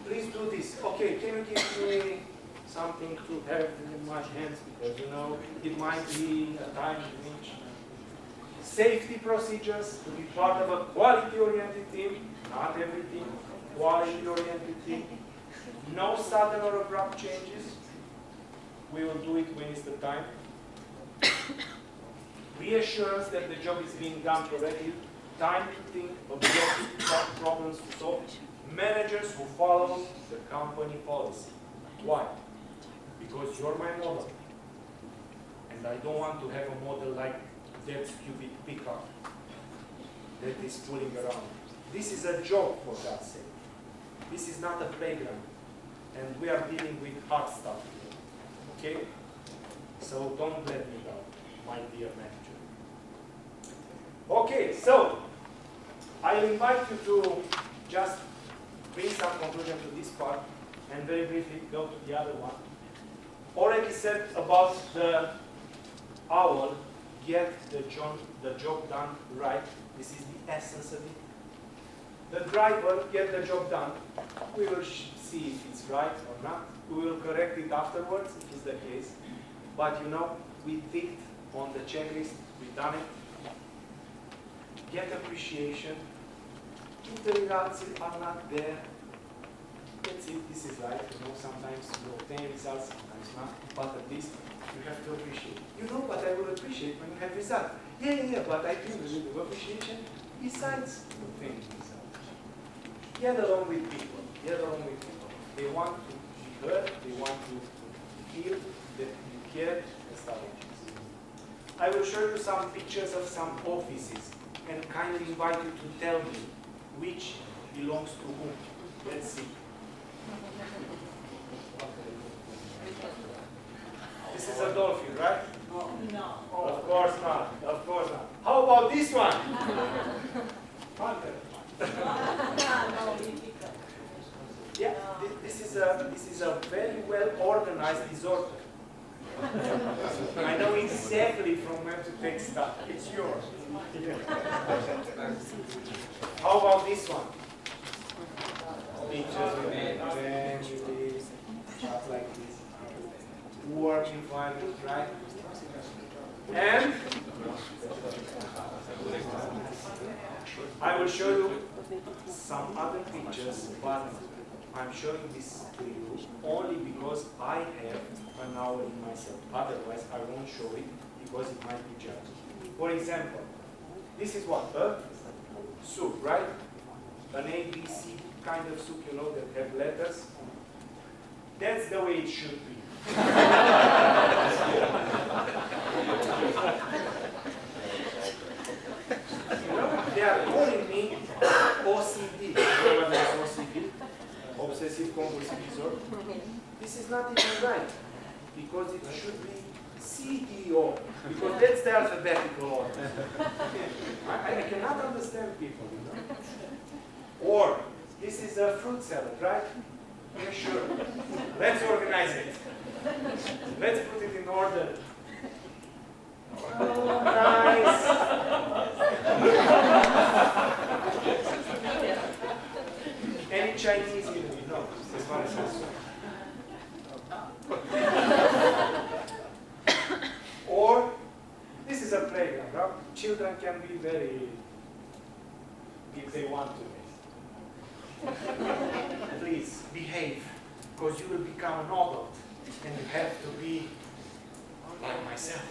Please do this. Okay, can you give me something to have in my hands, because you know it might be a time in which safety procedures to be part of a quality-oriented team, not everything, quality-oriented team. No sudden or abrupt changes. We will do it when it's the time. Reassurance that the job is being done correctly. Time to think, objective problems to solve. Managers who follow the company policy. Why? Because you're my model. And I don't want to have a model like that stupid pickup that is fooling around. This is a job, for God's sake. This is not a playground. And we are dealing with hard stuff here. Okay? So don't let me down, my dear manager. Okay, so I'll invite you to just bring some conclusion to this part and very briefly go to the other one. Already said about the owl, get the job done right. This is the essence of it. The driver, get the job done. We will see if it's right or not. We will correct it afterwards if it's the case. But you know, we ticked on the checklist, we've done it. Get appreciation. If the results are not there, that's it, this is life. You know, sometimes you obtain results, sometimes not. But at least you have to appreciate. You know, but I will appreciate when you have results. Yeah, but I think a little appreciation besides obtaining results. Get along with people. Get along with people. They want to be heard. They want to feel that you care and stuff like this. I will show you some pictures of some offices and kindly invite you to tell me which belongs to whom. Let's see. This is a dolphin, right? No. Of course not. Of course not. How about this one? Panther. Yeah, this is a very well organized resort. I know exactly from where to take stuff. It's yours. How about this one? Pictures with benches, stuff like this. Work environment, right? And I will show you some other pictures, but I'm showing this to you only because I have an hour in myself. Otherwise, I won't show it because it might be judged. For example, this is what? A soup, right? An A, B, C kind of soup, you know, that have letters. That's the way it should be. You know, they are calling me OCD. You know what is OCD? Obsessive compulsive disorder. This is not even right, because it should be CEO, because that's the alphabetical order. I cannot understand people, you know. Or, this is a fruit salad, right? Yeah, sure. Let's organize it. Let's put it in order. Oh, nice. Any Chinese in me? No, as far as I Or, this is a playground, right? Children can be very, if they want to. Please, behave, because you will become an adult, and you have to be like myself.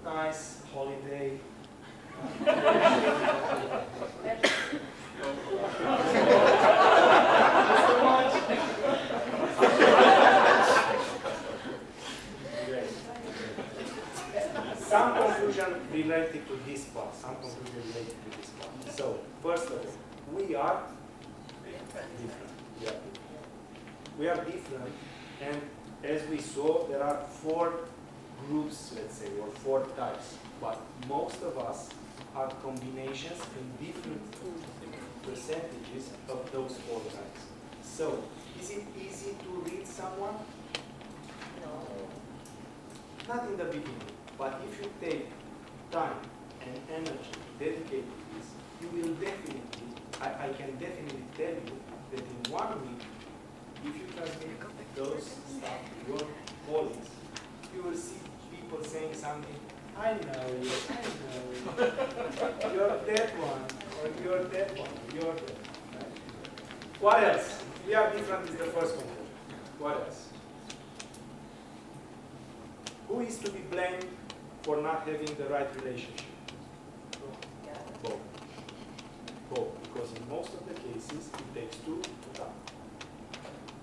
Nice holiday. Some conclusion related to this part. Some conclusion related to this part. So, first of all, we are different. We are different, and as we saw, there are 4 groups, let's say, or 4 types. But most of us are combinations in different percentages of those 4 types. So, is it easy to read someone? No. Not in the beginning, but if you take time and energy dedicated to this, you will definitely, I can definitely tell you that in 1 week, if you transmit those stuff to your colleagues, you will see people saying something, I know you, you're that one, or you're that one, you're that. Right? What else? We are different is the first conclusion. What else? Who is to be blamed for not having the right relationship? Both. Both. Because in most of the cases, it takes two to tango.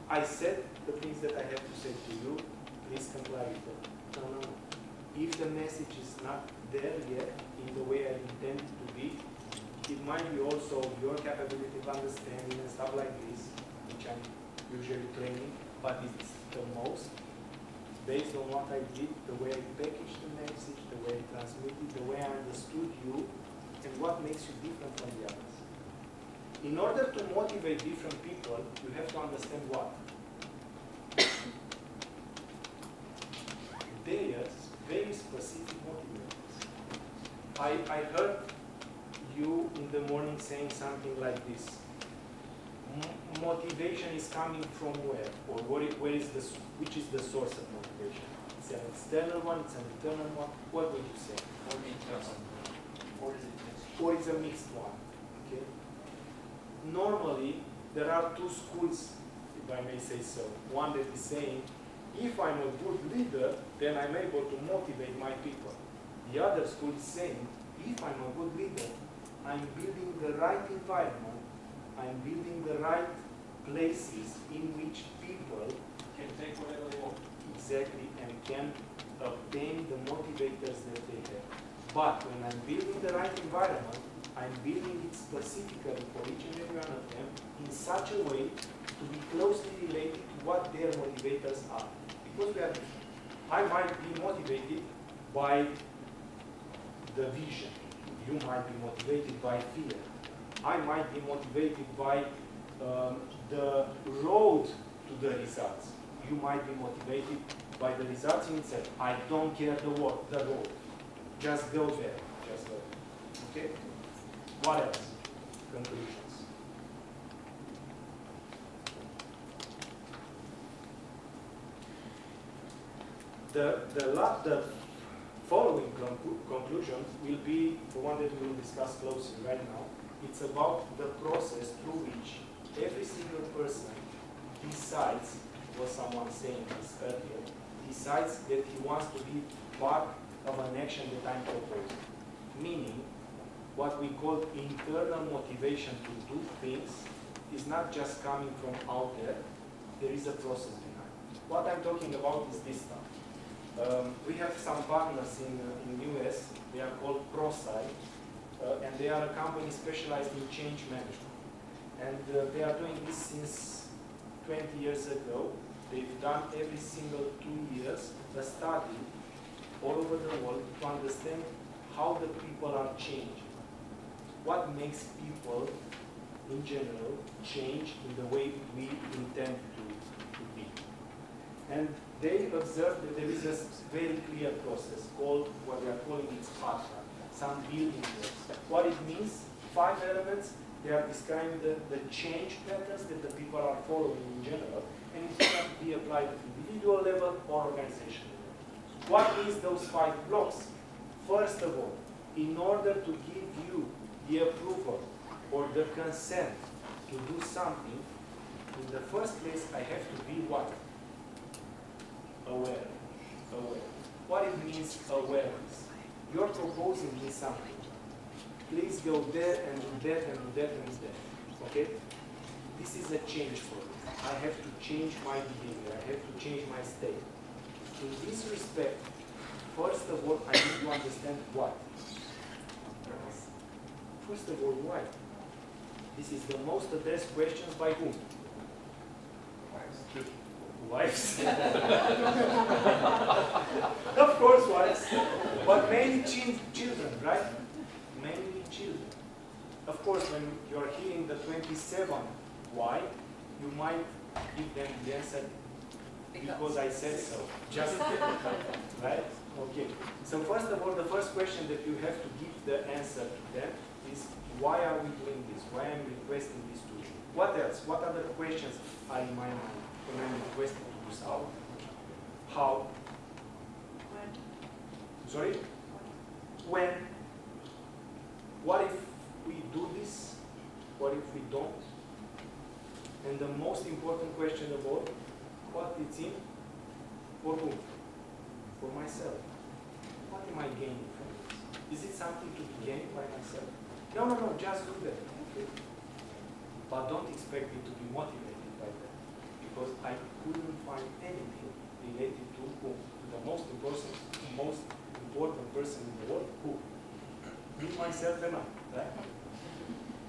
I said the things that I have to say to you, please comply with them. No. If the message is not there yet, in the way I intend it to be, it might be also your capability of understanding and stuff like this, which I'm usually training, but it's the most based on what I did, the way I packaged the message, the way I transmitted, the way I understood you, and what makes you different from the others. In order to motivate different people, you have to understand what? There's very specific motivators. I heard you in the morning saying something like this. Motivation is coming from where? Or which is the source of motivation? It's an external one, it's an internal one. What would you say? Or it's a mixed one. Okay? Normally, there are two schools, if I may say so. One that is saying, if I'm a good leader, then I'm able to motivate my people. The other school is saying, if I'm a good leader, I'm building the right environment, I'm building the right places in which people Can take whatever they want. exactly and can obtain the motivators that they have. But when I'm building the right environment, I'm building it specifically for each and every one of them in such a way to be closely related to what their motivators are. Because I might be motivated by the vision. You might be motivated by fear. I might be motivated by the road to the results. You might be motivated by the results in itself. I don't care the road. Just go there. Just go. Okay? What else? Conclusions. The following conclusion will be the one that we will discuss closely right now. It's about the process through which every single person decides, what someone saying this earlier, decides that he wants to be part of an action that I'm proposing. Meaning, what we call internal motivation to do things is not just coming from out there is a process behind. What I'm talking about is this stuff. We have some partners in US, they are called ProSci, and they are a company specialized in change management. And they are doing this since 20 years ago. They've done every single 2 years a study all over the world to understand how the people are changing. What makes people, in general, change in the way we intend to be. And they observed that there is a very clear process called what we are calling EPTA, some building blocks. What it means, 5 elements, they are describing the change patterns that the people are following in general, and it can be applied at individual level or organization level. What is those 5 blocks? First of all, in order to give you the approval or the consent to do something, in the first place, I have to be what? Aware. What it means, awareness. You're proposing me something. Please go there and do that and do that and do that. Okay? This is a change for me. I have to change my behavior. I have to change my state. In this respect, first of all, I need to understand what. First of all, why? This is the most addressed questions by whom? Wives. Of course, wives. But mainly children, right? Mainly children. Of course, when you're hearing the 27 why, you might give them the answer because I said so. Just right? Okay. So first of all, the first question that you have to give the answer to them is why are we doing this? Why am I requesting this to you? What else? What other questions are in my mind when I'm requesting to do so? How? Sorry? When? What if we do this? What if we don't? And the most important question of all, what it's in? For whom? For myself. What am I gaining from this? Is it something to be gained by myself? No, just do that. Okay. But don't expect me to be motivated by that. Because I couldn't find anything related to whom? To the most important person in the world. Who? Me, myself, and I. Right?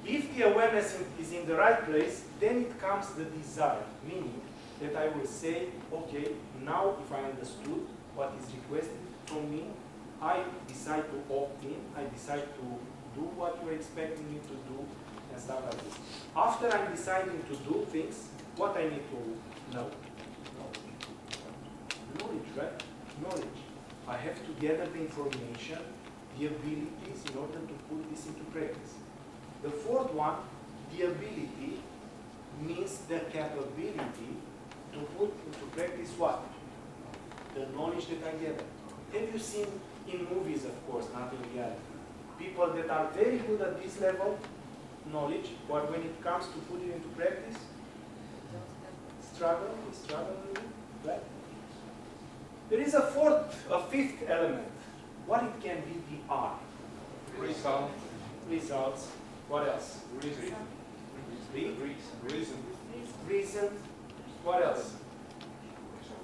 If the awareness is in the right place, then it comes the desire, meaning that I will say, okay, now if I understood what is requested from me, I decide to opt in, I decide to do what you're expecting me to do, and stuff like this. After I'm deciding to do things, what I need to know? Knowledge, right? Knowledge. I have to gather the information, the abilities in order to put this into practice. The fourth one, the ability, means the capability to put into practice what? The knowledge that I gather. Have you seen in movies, of course, not in reality, people that are very good at this level, knowledge, but when it comes to put it into practice, struggle with it, right? There is a fifth element. What it can be, the R. Results. What else? Reason. What else?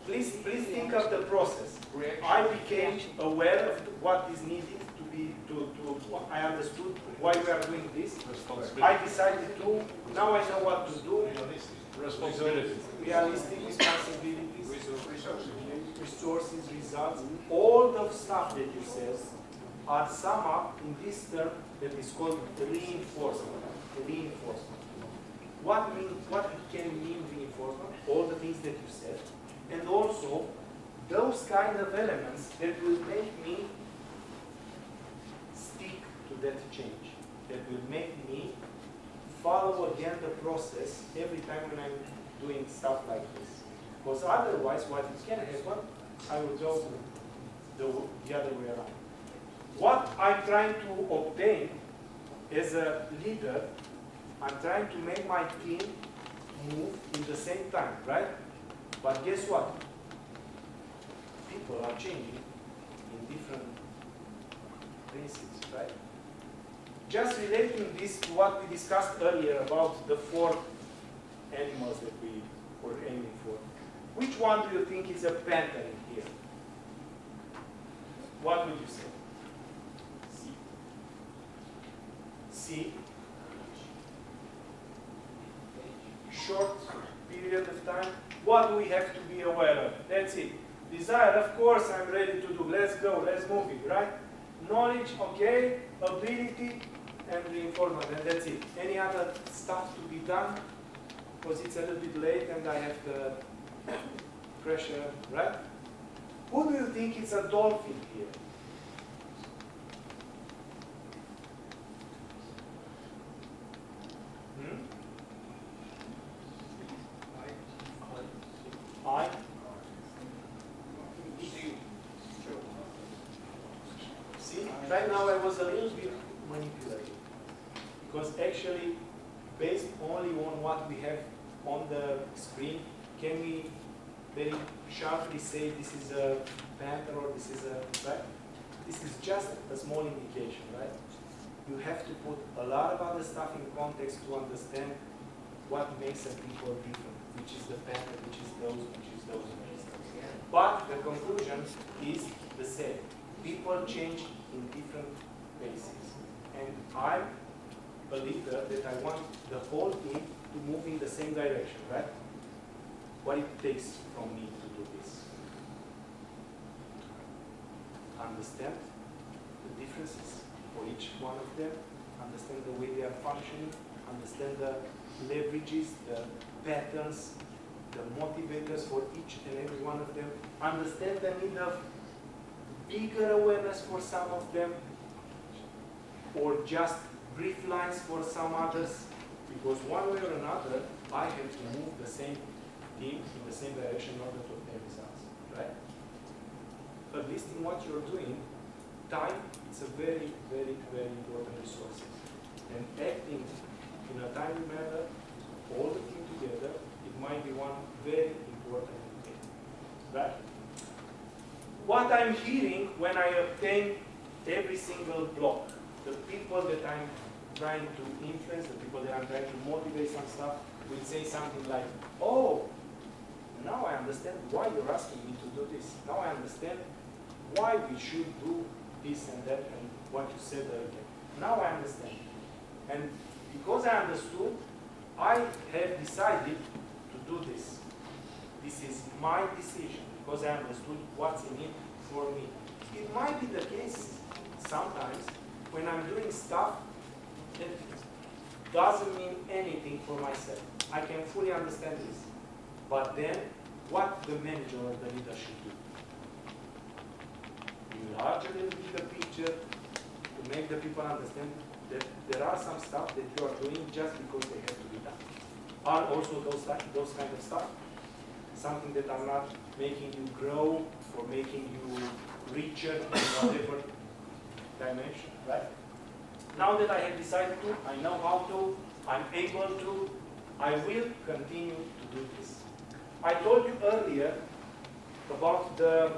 Please think of the process. I became aware of what is needed to be, I understood why we are doing this. I decided to, now I know what to do. Responsibilities. Realistic responsibilities. Resources, results. All the stuff that you said are summed up in this term that is called reinforcement. Reinforcement. What can mean reinforcement? All the things that you said. And also, those kind of elements that will make me stick to that change. That will make me follow again the process every time when I'm doing stuff like this. Because otherwise, what can happen, I will go the other way around. What I'm trying to obtain as a leader, I'm trying to make my team move in the same time, right? But guess what? People are changing in different principles, right? Just relating this to what we discussed earlier about the 4 animals that we were aiming for. Which one do you think is a panther in here? What would you say? C. Short period of time. What do we have to be aware of? That's it. Desire, of course, I'm ready to do. Let's go, let's move it, right? Knowledge, okay. Ability, and reinforcement, and that's it. Any other stuff to be done? Because it's a little bit late and I have the pressure, right? Who do you think is a dolphin here? I? See, right now I was a little bit manipulated. Because actually, based only on what we have on the screen, can we very sharply say this is a panther or this is a, right? This is just a small indication, right? You have to put a lot of other stuff in context to understand what makes a people different, which is the panther, which is those, which is those, which is those. But the conclusion is the same. People change in different bases. And I believe that I want the whole team to move in the same direction, right? What it takes from me to do this. Understand the differences for each one of them, understand the way they are functioning, understand the leverages, the patterns, the motivators for each and every one of them, understand the need of bigger awareness for some of them, or just brief lines for some others, because one way or another, I have to move the same team in the same direction in order to obtain results, right? At least in what you're doing, time is a very, very, very important resource. And acting in a timely manner, all the team together, it might be one very important thing, right? What I'm hearing when I obtain every single block, the people that I'm trying to influence, the people that I'm trying to motivate some stuff, will say something like, oh, now I understand why you're asking me to do this. Now I understand why we should do this and that and what you said earlier. Now I understand. And because I understood, I have decided to do this. This is my decision because I understood what's in it for me. It might be the case sometimes when I'm doing stuff that doesn't mean anything for myself. I can fully understand this. But then, what the manager or the leader should do? Enlarge a little bit the picture to make the people understand that there are some stuff that you are doing just because they have to be done. Are also those kind of stuff something that are not making you grow or making you richer in whatever dimension, right? Now that I have decided to, I know how to, I'm able to, I will continue to do this. I told you earlier about the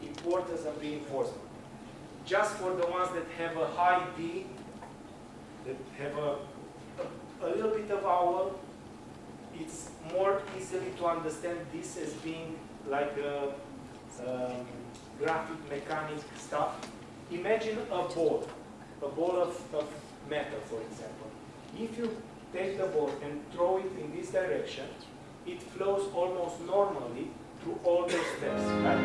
importance of reinforcement. Just for the ones that have a high D, that have a little bit of owl, it's more easily to understand this as being like a graphic mechanic stuff. Imagine a ball of metal, for example. If you take the ball and throw it in this direction, it flows almost normally through all those steps, right?